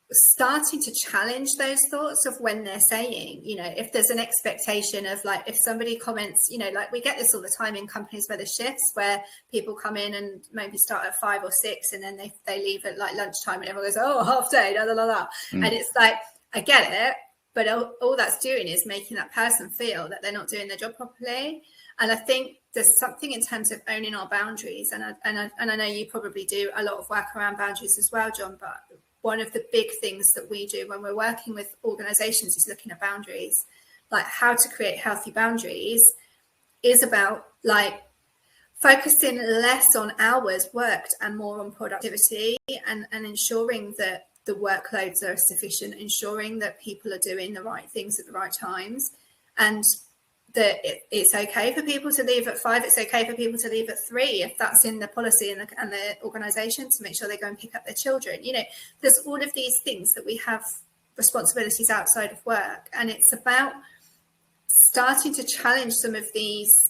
starting to challenge those thoughts of when they're saying, if there's an expectation of like, if somebody comments, like we get this all the time in companies where there's shifts where people come in and maybe start at 5 or 6 and then they leave at like lunchtime, and everyone goes, oh, half day, la, la, la, la. And it's like, I get it, but all that's doing is making that person feel that they're not doing their job properly. And I think there's something in terms of owning our boundaries, and I know you probably do a lot of work around boundaries as well, John, but one of the big things that we do when we're working with organizations is looking at boundaries. Like, how to create healthy boundaries is about like focusing less on hours worked and more on productivity, and ensuring that the workloads are sufficient, ensuring that people are doing the right things at the right times, and that it's okay for people to leave at 5. It's okay for people to leave at 3 if that's in the policy and the organisation, to make sure they go and pick up their children. There's all of these things that we have responsibilities outside of work, and it's about starting to challenge some of these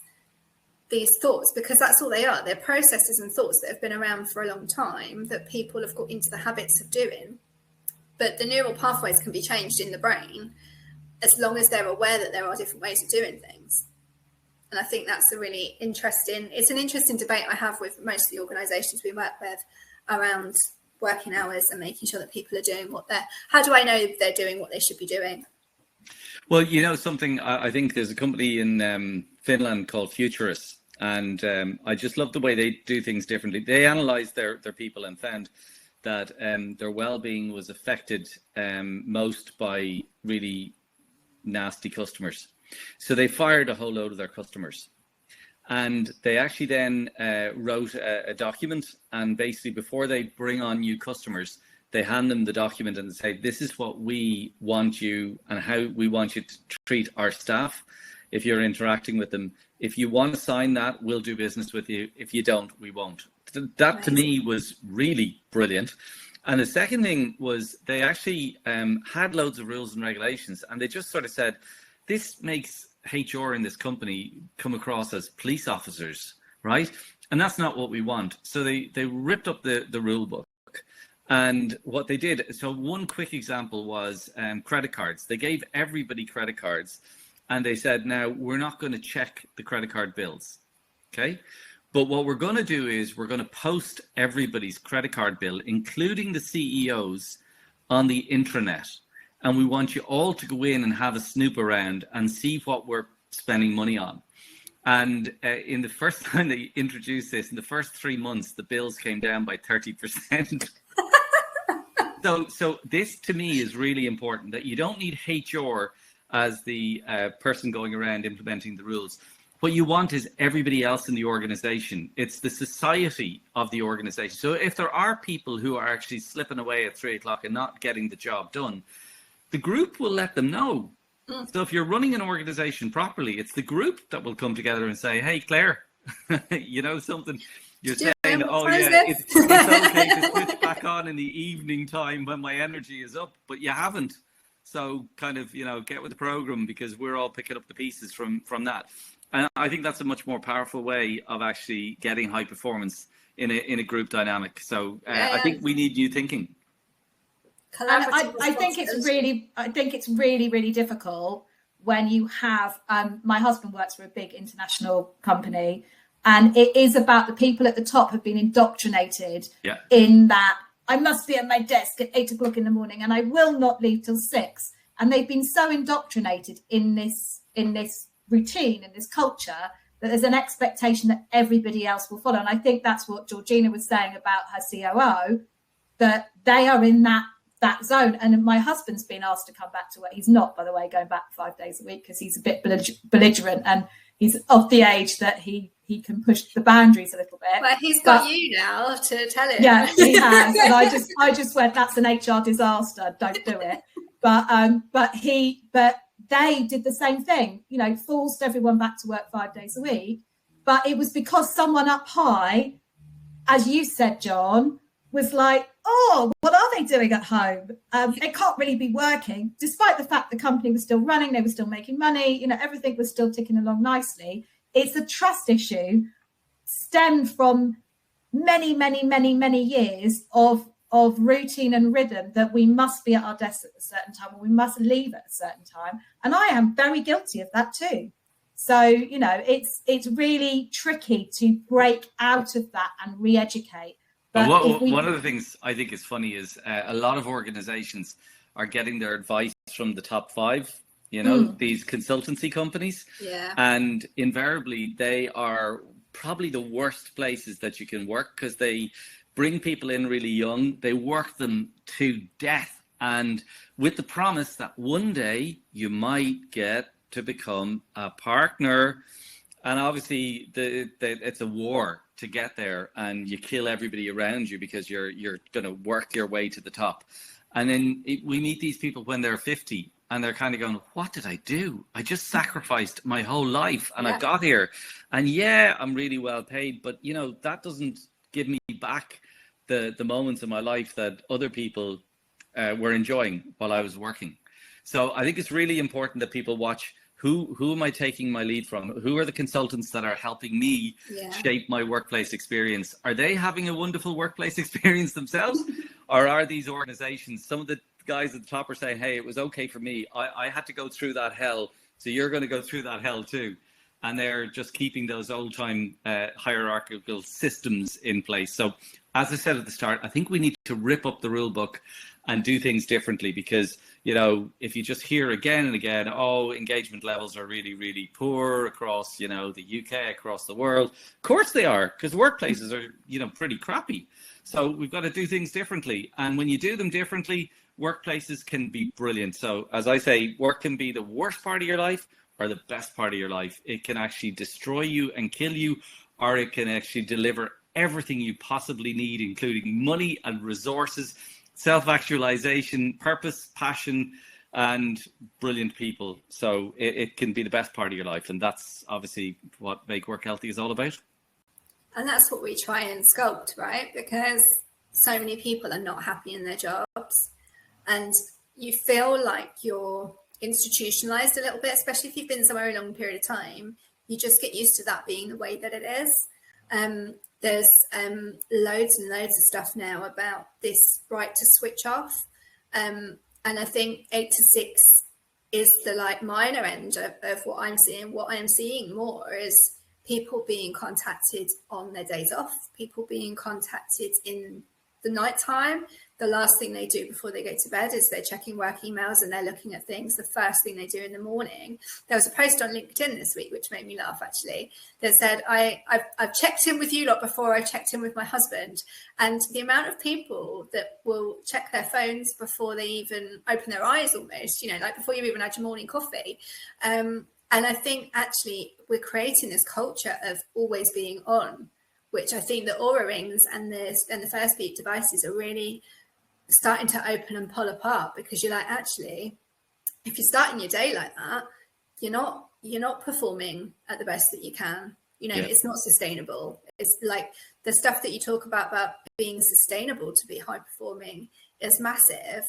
thoughts, because that's all they are. They're processes and thoughts that have been around for a long time that people have got into the habits of doing. But the neural pathways can be changed in the brain, as long as they're aware that there are different ways of doing things. And I think that's it's an interesting debate I have with most of the organisations we work with around working hours and making sure that people are doing how do I know they're doing what they should be doing? Well, you know something, I think there's a company in Finland called Futurist, and I just love the way they do things differently. They analysed their people and found that their well-being was affected most by really nasty customers. So they fired a whole load of their customers, and they actually then wrote a document, and basically before they bring on new customers, they hand them the document and say, this is what we want you and how we want you to treat our staff if you're interacting with them. If you want to sign that, we'll do business with you. If you don't, we won't. That to me was really brilliant. And the second thing was they actually had loads of rules and regulations, and they just sort of said, this makes HR in this company come across as police officers, right? And that's not what we want. So they ripped up the rule book. And what they did, so one quick example was credit cards. They gave everybody credit cards, and they said, now we're not going to check the credit card bills, okay? But what we're going to do is we're going to post everybody's credit card bill, including the CEOs, on the intranet. And we want you all to go in and have a snoop around and see what we're spending money on. And in the first time they introduced this, in the first 3 months, the bills came down by 30%. So this to me is really important, that you don't need HR as the person going around implementing the rules. What you want is everybody else in the organization. It's the society of the organization. So if there are people who are actually slipping away at 3 o'clock and not getting the job done, the group will let them know. So if you're running an organization properly, it's the group that will come together and say, hey, Claire, you know something? You're saying, oh yeah, it's okay to switch back on in the evening time when my energy is up, but you haven't. So kind of, you know, get with the program, because we're all picking up the pieces from that. And I think that's a much more powerful way of actually getting high performance in a group dynamic. So I think we need new thinking. I think it's really, really difficult when you have, my husband works for a big international company, and it is about the people at the top have been indoctrinated in that I must be at my desk at 8 o'clock in the morning and I will not leave till 6. And they've been so indoctrinated in this routine, in this culture, that there's an expectation that everybody else will follow. And I think that's what Georgina was saying about her COO, that they are in that zone. And my husband's been asked to come back to work. He's not, by the way, going back 5 days a week because he's a bit belligerent and he's of the age that he can push the boundaries a little bit. Well, he's got you now to tell him. Yeah, he has. And I just went, that's an HR disaster. Don't do it. But they did the same thing, you know, forced everyone back to work 5 days a week. But it was because someone up high, as you said, John, was like, oh, what are they doing at home? They can't really be working, despite the fact the company was still running, they were still making money, you know, everything was still ticking along nicely. It's a trust issue stemmed from many, many, many, many years of routine and rhythm, that we must be at our desks at a certain time and we must leave at a certain time. And I am very guilty of that too. So, you know, it's really tricky to break out of that and re-educate. One of the things I think is funny is a lot of organizations are getting their advice from the top 5, you know, these consultancy companies. Yeah. And invariably, they are probably the worst places that you can work, because they bring people in really young, they work them to death, and with the promise that one day you might get to become a partner. And obviously it's a war to get there, and you kill everybody around you because you're going to work your way to the top. And then we meet these people when they're 50 and they're kind of going, what did I do? I just sacrificed my whole life and I got here. And yeah, I'm really well paid, but you know, that doesn't give me back the moments in my life that other people were enjoying while I was working. So I think it's really important that people watch who am I taking my lead from? Who are the consultants that are helping me shape my workplace experience? Are they having a wonderful workplace experience themselves? Or are these organizations, some of the guys at the top are saying, hey, it was okay for me. I had to go through that hell, so you're going to go through that hell too. And they're just keeping those old-time hierarchical systems in place. So as I said at the start, I think we need to rip up the rule book and do things differently, because, you know, if you just hear again and again, oh, engagement levels are really, really poor across, you know, the UK, across the world. Of course they are, because workplaces are, you know, pretty crappy. So we've got to do things differently. And when you do them differently, workplaces can be brilliant. So as I say, work can be the worst part of your life or the best part of your life. It can actually destroy you and kill you, or it can actually deliver everything you possibly need, including money and resources, self-actualization, purpose, passion, and brilliant people. So it can be the best part of your life. And that's obviously what Make Work Healthy is all about. And that's what we try and sculpt, right? Because so many people are not happy in their jobs, and you feel like you're institutionalized a little bit, especially if you've been somewhere a long period of time. You just get used to that being the way that it is. There's loads and loads of stuff now about this right to switch off, and I think 8 to 6 is the like minor end of what I'm seeing. What I'm seeing more is people being contacted on their days off, people being contacted in the nighttime. The last thing they do before they go to bed is they're checking work emails and they're looking at things. The first thing they do in the morning. There was a post on LinkedIn this week which made me laugh, actually, that said, I've checked in with you lot before I checked in with my husband. And the amount of people that will check their phones before they even open their eyes, almost, you know, like before you even had your morning coffee. And I think actually we're creating this culture of always being on, which I think the Aura rings and the First Beat devices are really starting to open and pull apart, because you're like, actually, if you're starting your day like that, you're not performing at the best that you can. You know, It's not sustainable. It's like the stuff that you talk about being sustainable to be high performing is massive.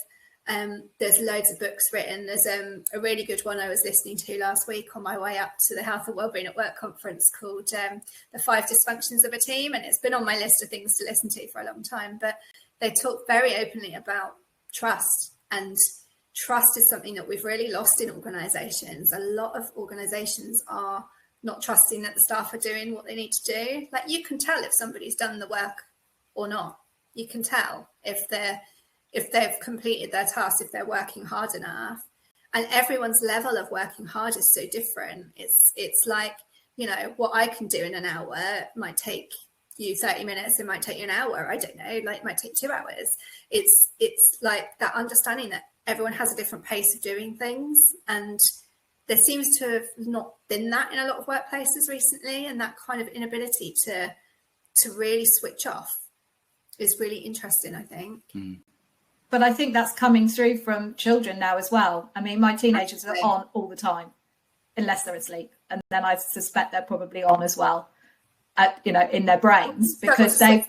There's loads of books written. There's a really good one I was listening to last week on my way up to the Health and Wellbeing at Work conference called The 5 Dysfunctions of a Team. And it's been on my list of things to listen to for a long time. But they talk very openly about trust. And trust is something that we've really lost in organisations. A lot of organisations are not trusting that the staff are doing what they need to do. Like, you can tell if somebody's done the work or not. You can tell if they've completed their task, if they're working hard enough. And everyone's level of working hard is so different. It's like, you know, what I can do in an hour might take you 30 minutes, it might take you an hour, I don't know, like it might take 2 hours. It's like that understanding that everyone has a different pace of doing things, and there seems to have not been that in a lot of workplaces recently, and that kind of inability to really switch off is really interesting, I think. But I think that's coming through from children now as well. I mean, my teenagers are on all the time, unless they're asleep. And then I suspect they're probably on as well, you know, in their brains, because they've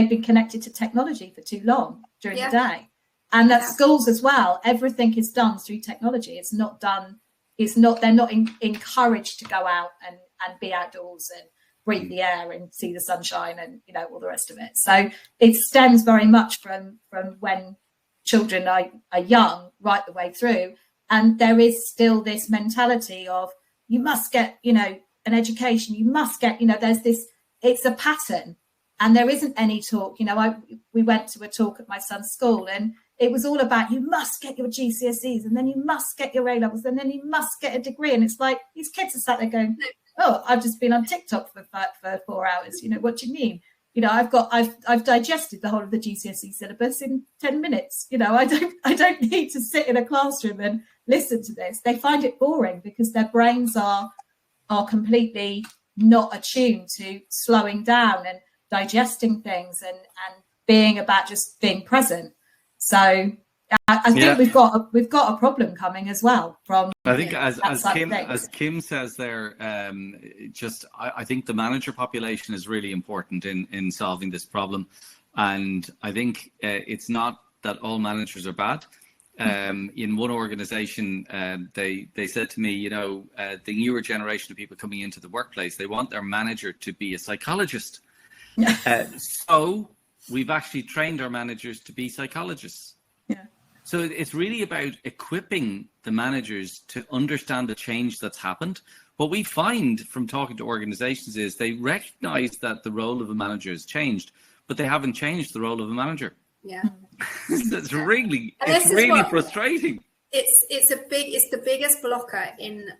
been connected to technology for too long during the day. And at schools as well, everything is done through technology. It's not done. They're not encouraged to go out and be outdoors and breathe the air and see the sunshine and, you know, all the rest of it. So it stems very much from when children are young, right the way through. And there is still this mentality of, you must get, you know, an education, you must get, you know, there's this, it's a pattern, and there isn't any talk. You know, we went to a talk at my son's school, and it was all about, you must get your GCSEs, and then you must get your A-levels, and then you must get a degree. And it's like, these kids are sat there going, oh, I've just been on TikTok for 4 hours. You know, what do you mean? You know, I've digested the whole of the GCSE syllabus in 10 minutes. You know, I don't need to sit in a classroom and listen to this. They find it boring because their brains are completely not attuned to slowing down and digesting things and being about just being present. So I think we've got a problem coming as well from. I think as Kim says there, I think the manager population is really important in solving this problem, and I think it's not that all managers are bad. In one organization, they said to me, you know, the newer generation of people coming into the workplace, they want their manager to be a psychologist. So we've actually trained our managers to be psychologists. Yeah. So it's really about equipping the managers to understand the change that's happened. What we find from talking to organizations is they recognize that the role of a manager has changed, but they haven't changed the role of a manager. Yeah. It's really frustrating. It's the biggest blocker in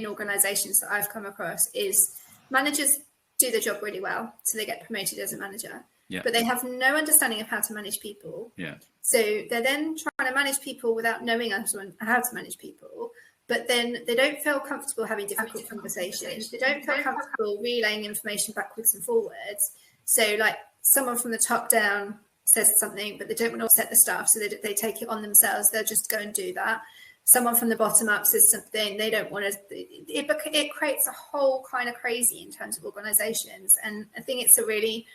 organizations that I've come across is managers do their job really well, so they get promoted as a manager. Yeah. But they have no understanding of how to manage people. Yeah. So they're then trying to manage people without knowing how to manage people. But then they don't feel comfortable having difficult conversations. They don't feel comfortable relaying information backwards and forwards. So like someone from the top down says something, but they don't want to upset the staff, so they take it on themselves. They'll just go and do that. Someone from the bottom up says something, they don't want to. It creates a whole kind of crazy in terms of organisations. And I think it's a really,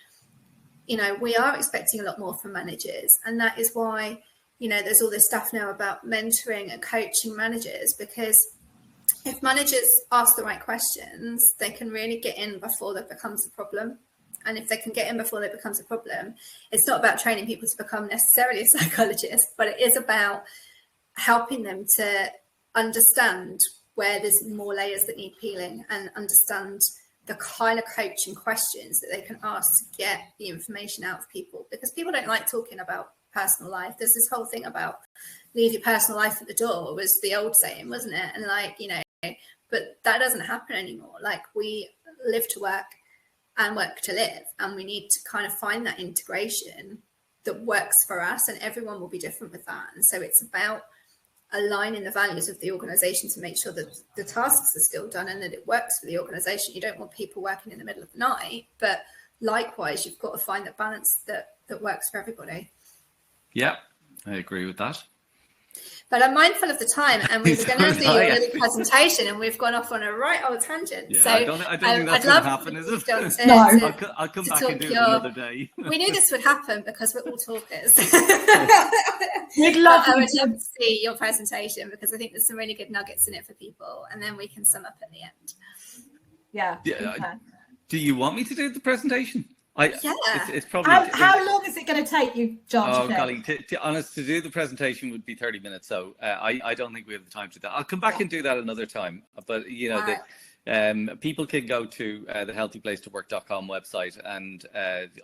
we are expecting a lot more from managers, and that is why, there's all this stuff now about mentoring and coaching managers, because if managers ask the right questions, they can really get in before that becomes a problem. And if they can get in before that becomes a problem, it's not about training people to become necessarily a psychologist, but it is about helping them to understand where there's more layers that need peeling and understand the kind of coaching questions that they can ask to get the information out of people, because people don't like talking about personal life. There's this whole thing about leave your personal life at the door, was the old saying, wasn't it? And but that doesn't happen anymore. Like, we live to work and work to live, and we need to kind of find that integration that works for us, and everyone will be different with that. And so it's about aligning the values of the organization to make sure that the tasks are still done and that it works for the organization. You don't want people working in the middle of the night, but likewise, you've got to find that balance that works for everybody. Yeah, I agree with that. But I'm mindful of the time, and we were going to do your little presentation, and we've gone off on a right old tangent. Yeah, so I don't think that's going to happen, is it? No. I'll come back and do it another day. We knew this would happen because we're all talkers. We'd love I would love to see your presentation, because I think there's some really good nuggets in it for people, and then we can sum up at the end. Yeah. Do you want me to do the presentation? It's probably. How long is it going to take you, John? Oh, golly, to honest, to do the presentation would be 30 minutes. So I don't think we have the time to do that. I'll come back and do that another time. But people can go to the healthyplacetowork.com website and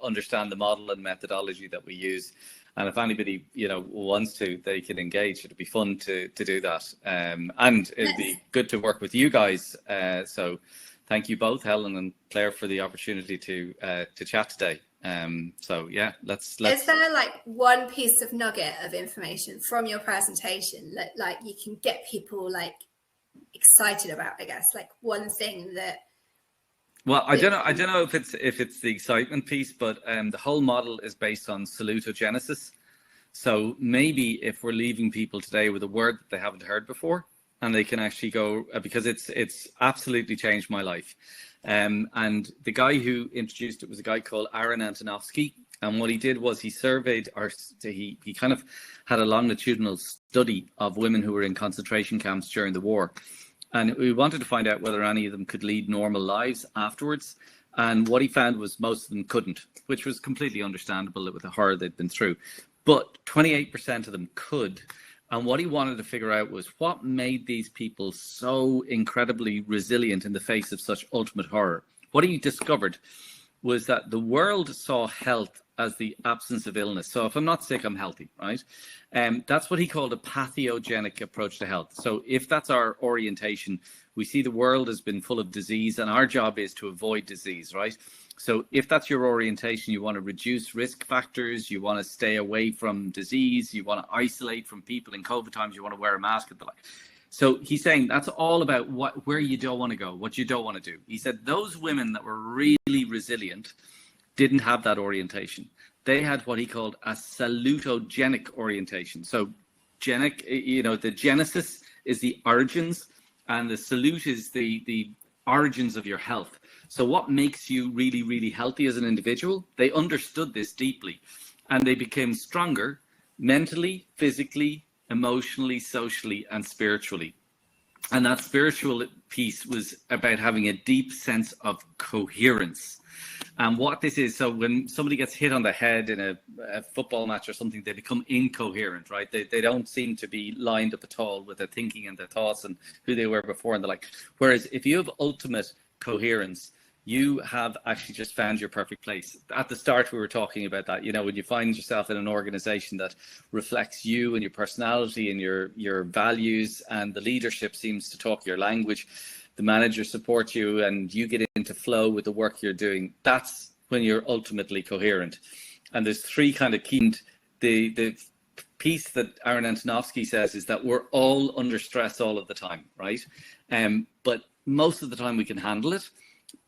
understand the model and methodology that we use. And if anybody wants to, they can engage. It'd be fun to do that, and it'd be good to work with you guys. So. Thank you both, Helen and Claire, for the opportunity to chat today. So yeah, let's. Is there like one piece of nugget of information from your presentation that like you can get people like excited about? I guess like one thing that. Well, I don't know if it's the excitement piece, but the whole model is based on salutogenesis. So maybe if we're leaving people today with a word that they haven't heard before, and they can actually go, because it's absolutely changed my life. And the guy who introduced it was a guy called Aaron Antonovsky. And what he did was he surveyed, he kind of had a longitudinal study of women who were in concentration camps during the war. And we wanted to find out whether any of them could lead normal lives afterwards. And what he found was most of them couldn't, which was completely understandable with the horror they'd been through. But 28% of them could. And what he wanted to figure out was what made these people so incredibly resilient in the face of such ultimate horror. What he discovered was that the world saw health as the absence of illness. So if I'm not sick, I'm healthy, right? That's what he called a pathogenic approach to health. So if that's our orientation, we see the world has been full of disease, and our job is to avoid disease, right? So if that's your orientation, you want to reduce risk factors, you want to stay away from disease, you want to isolate from people in COVID times, you want to wear a mask and the like. So he's saying that's all about where you don't want to go, what you don't want to do. He said those women that were really resilient didn't have that orientation. They had what he called a salutogenic orientation. So genic, the genesis is the origins, and the salute is the origins of your health. So what makes you really, really healthy as an individual? They understood this deeply, and they became stronger mentally, physically, emotionally, socially, and spiritually. And that spiritual piece was about having a deep sense of coherence. And what this is, so when somebody gets hit on the head in a football match or something, they become incoherent, right? They don't seem to be lined up at all with their thinking and their thoughts and who they were before and the like. Whereas if you have ultimate coherence, you have actually just found your perfect place. At the start, we were talking about that, when you find yourself in an organization that reflects you and your personality and your values, and the leadership seems to talk your language, the manager supports you, and you get into flow with the work you're doing, that's when you're ultimately coherent. And there's three kind of key. The piece that Aaron Antonovsky says is that we're all under stress all of the time, right? But most of the time we can handle it.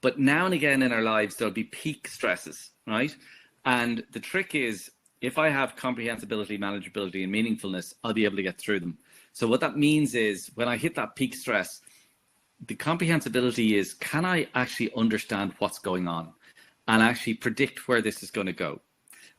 But now and again in our lives, there'll be peak stresses, right? And the trick is, if I have comprehensibility, manageability, and meaningfulness, I'll be able to get through them. So what that means is, when I hit that peak stress, the comprehensibility is, can I actually understand what's going on and actually predict where this is going to go?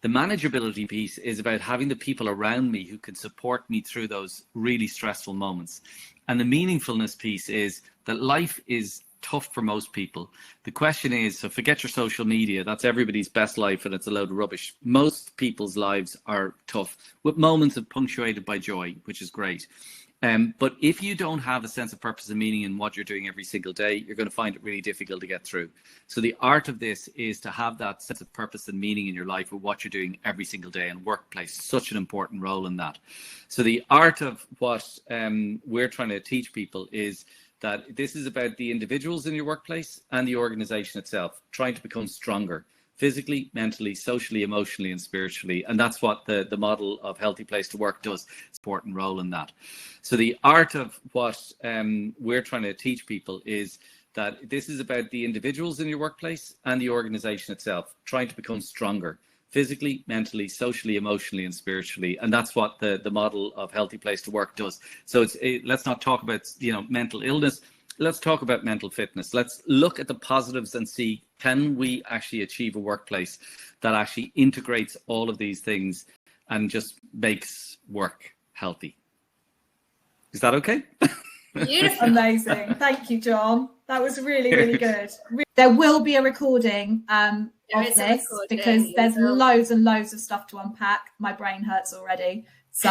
The manageability piece is about having the people around me who can support me through those really stressful moments. And the meaningfulness piece is that life is tough for most people. The question is, so forget your social media, that's everybody's best life and it's a load of rubbish. Most people's lives are tough, with moments of punctuated by joy, which is great. But if you don't have a sense of purpose and meaning in what you're doing every single day, you're going to find it really difficult to get through. So the art of this is to have that sense of purpose and meaning in your life with what you're doing every single day, and workplace, such an important role in that. So the art of what we're trying to teach people is that this is about the individuals in your workplace and the organization itself, trying to become stronger, physically, mentally, socially, emotionally, and spiritually. And that's what the model of Healthy Place to Work does. It's an important role in that. So the art of what we're trying to teach people is that this is about the individuals in your workplace and the organization itself, trying to become stronger, physically, mentally, socially, emotionally, and spiritually. And that's what the model of Healthy Place to Work does. So let's not talk about mental illness. Let's talk about mental fitness. Let's look at the positives and see, can we actually achieve a workplace that actually integrates all of these things and just makes work healthy? Is that okay? Beautiful. Amazing. Thank you, John. That was really, really good. There will be a recording of this, because there's loads and loads of stuff to unpack. My brain hurts already. So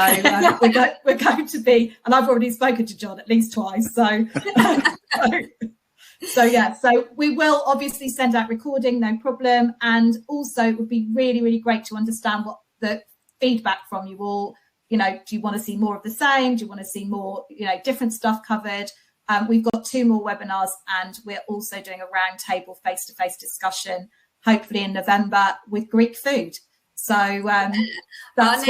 we're going to be, and I've already spoken to John at least twice. So we will obviously send out recording, no problem. And also it would be really, really great to understand what the feedback from you all. Do you want to see more of the same? Do you want to see more, different stuff covered? We've got 2 more webinars, and we're also doing a roundtable face-to-face discussion, hopefully in November, with Greek food. So that's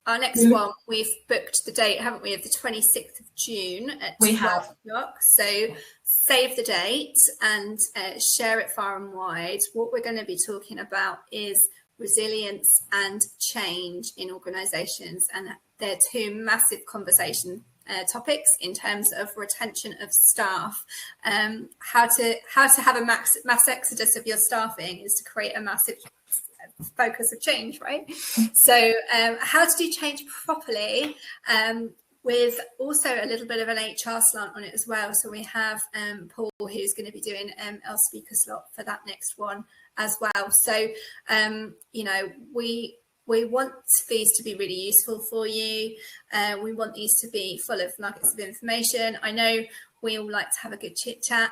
our next one, we've booked the date, haven't we, of the 26th of June at 12 o'clock. So save the date and share it far and wide. What we're going to be talking about is resilience and change in organisations, and they're 2 massive conversation topics in terms of retention of staff. How to have a mass exodus of your staffing is to create a massive focus of change, right? So how to do change properly, with also a little bit of an HR slant on it as well. So we have Paul, who's going to be doing our speaker slot for that next one as well. So we want these to be really useful for you. We want these to be full of nuggets of information. I know we all like to have a good chit chat,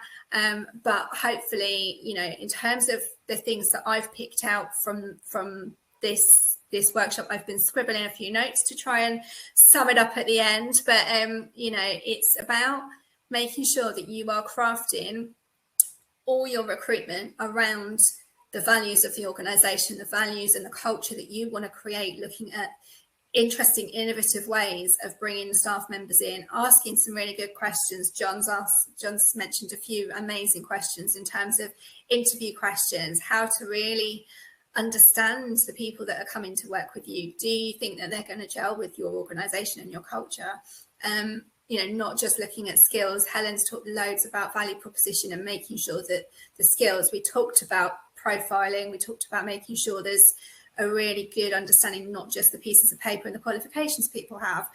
but hopefully, in terms of the things that I've picked out from this workshop, I've been scribbling a few notes to try and sum it up at the end. But it's about making sure that you are crafting all your recruitment around the values of the organisation, the values and the culture that you want to create, looking at interesting, innovative ways of bringing staff members in, asking some really good questions. John's mentioned a few amazing questions in terms of interview questions, how to really understand the people that are coming to work with you. Do you think that they're going to gel with your organisation and your culture? Not just looking at skills. Helen's talked loads about value proposition and making sure that the skills, we talked about profiling, we talked about making sure there's a really good understanding, not just the pieces of paper and the qualifications people have,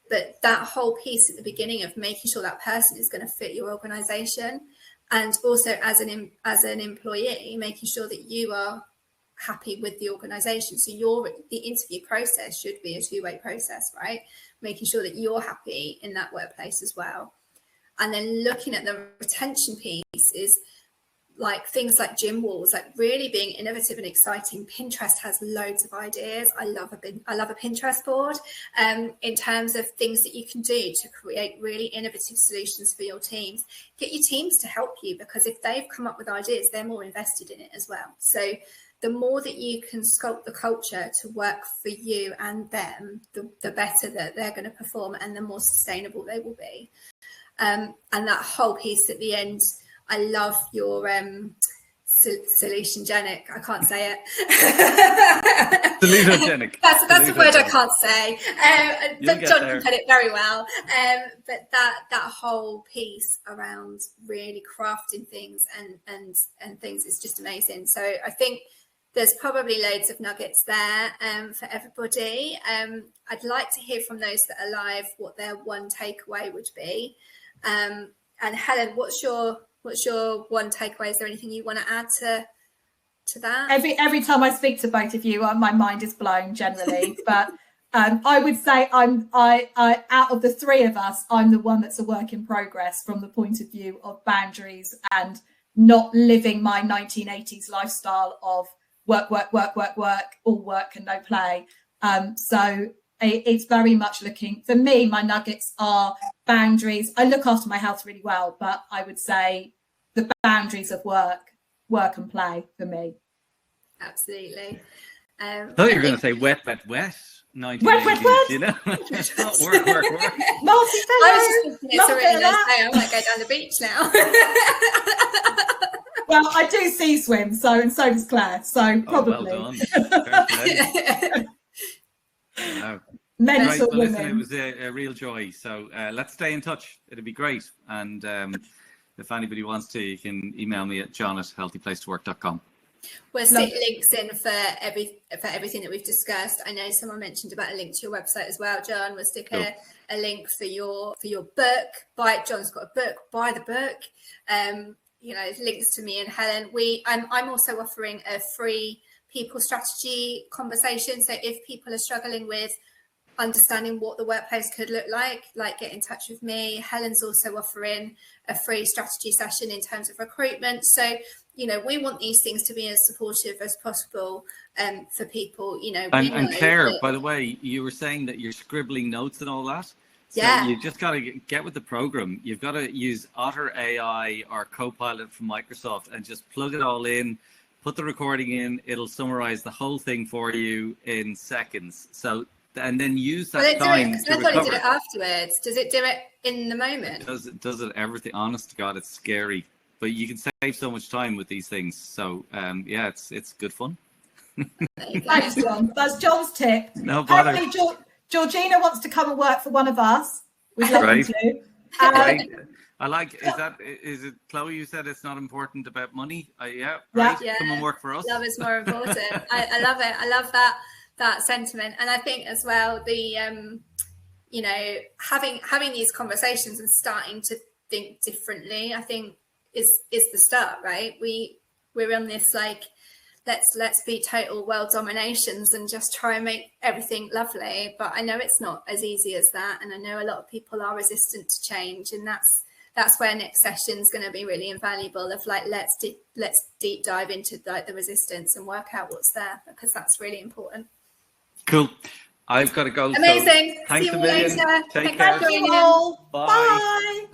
but that whole piece at the beginning of making sure that person is going to fit your organisation. and also as an employee, making sure that you are happy with the organisation. So the interview process should be a two-way process, right? Making sure that you're happy in that workplace as well. And then looking at the retention piece is like things like gym walls, like really being innovative and exciting. Pinterest has loads of ideas. I love a Pinterest board in terms of things that you can do to create really innovative solutions for your teams. Get your teams to help you, because if they've come up with ideas, they're more invested in it as well. So the more that you can sculpt the culture to work for you and them, the better that they're going to perform and the more sustainable they will be. And that whole piece at the end, I love your salutogenic. I can't say it. Salutogenic. That's a word I can't say. But John can put it very well. But that whole piece around really crafting things and things is just amazing. So I think there's probably loads of nuggets there for everybody. I'd like to hear from those that are live what their one takeaway would be. And Helen, what's your one takeaway? Is there anything you want to add to that? Every time I speak to both of you, my mind is blown generally. But I would say I out of the three of us, I'm the one that's a work in progress from the point of view of boundaries and not living my 1980s lifestyle of work, all work and no play. So it's very much looking, for me, my nuggets are boundaries. I look after my health really well, but I would say the boundaries of work and play for me. Absolutely. I thought you were going to say wet. 1980s, wet. You know? work. Multi-pillow. I was just thinking it's a really nice day. I might go down the beach now. Well, I do sea swim, and so does Claire. So probably. Well done. Wow. Mental right, well, women. listen, it was a real joy. So let's stay in touch. It'd be great. And if anybody wants to, you can email me at john@healthyplacetowork.com. We'll stick links in for everything that we've discussed. I know someone mentioned about a link to your website as well, John. We'll stick a link for your book. John's got a book. Buy the book. Links to me and Helen. I'm also offering a free people strategy conversation. So if people are struggling with understanding what the workplace could look like, get in touch with me. Helen's also offering a free strategy session in terms of recruitment. So, we want these things to be as supportive as possible for people, And Claire, by the way, you were saying that you're scribbling notes and all that. So you just got to get with the program. You've got to use Otter AI or Copilot from Microsoft and just plug it all in, put the recording in. It'll summarize the whole thing for you in seconds. So, and then use that time to recover. I thought it did it afterwards. Does it do it in the moment? It does it everything. Honest to God, it's scary. But you can save so much time with these things. So, it's good fun. Thanks, John. That's John's tip. No bother. Georgina wants to come and work for one of us. We'd love her to. Right. I like. Is it Chloe? You said it's not important about money. Yeah. Come and work for us. Love is more important. I love it. I love that sentiment, and I think as well the having these conversations and starting to think differently, I think is the start, right? We're on this let's be total world dominations and just try and make everything lovely. But I know it's not as easy as that. And I know a lot of people are resistant to change. And that's where next session is going to be really invaluable of let's deep dive into the resistance and work out what's there, because that's really important. Cool. I've got to go. Amazing. So thanks See you a million. later. Take care. Thank you all. Bye. Bye.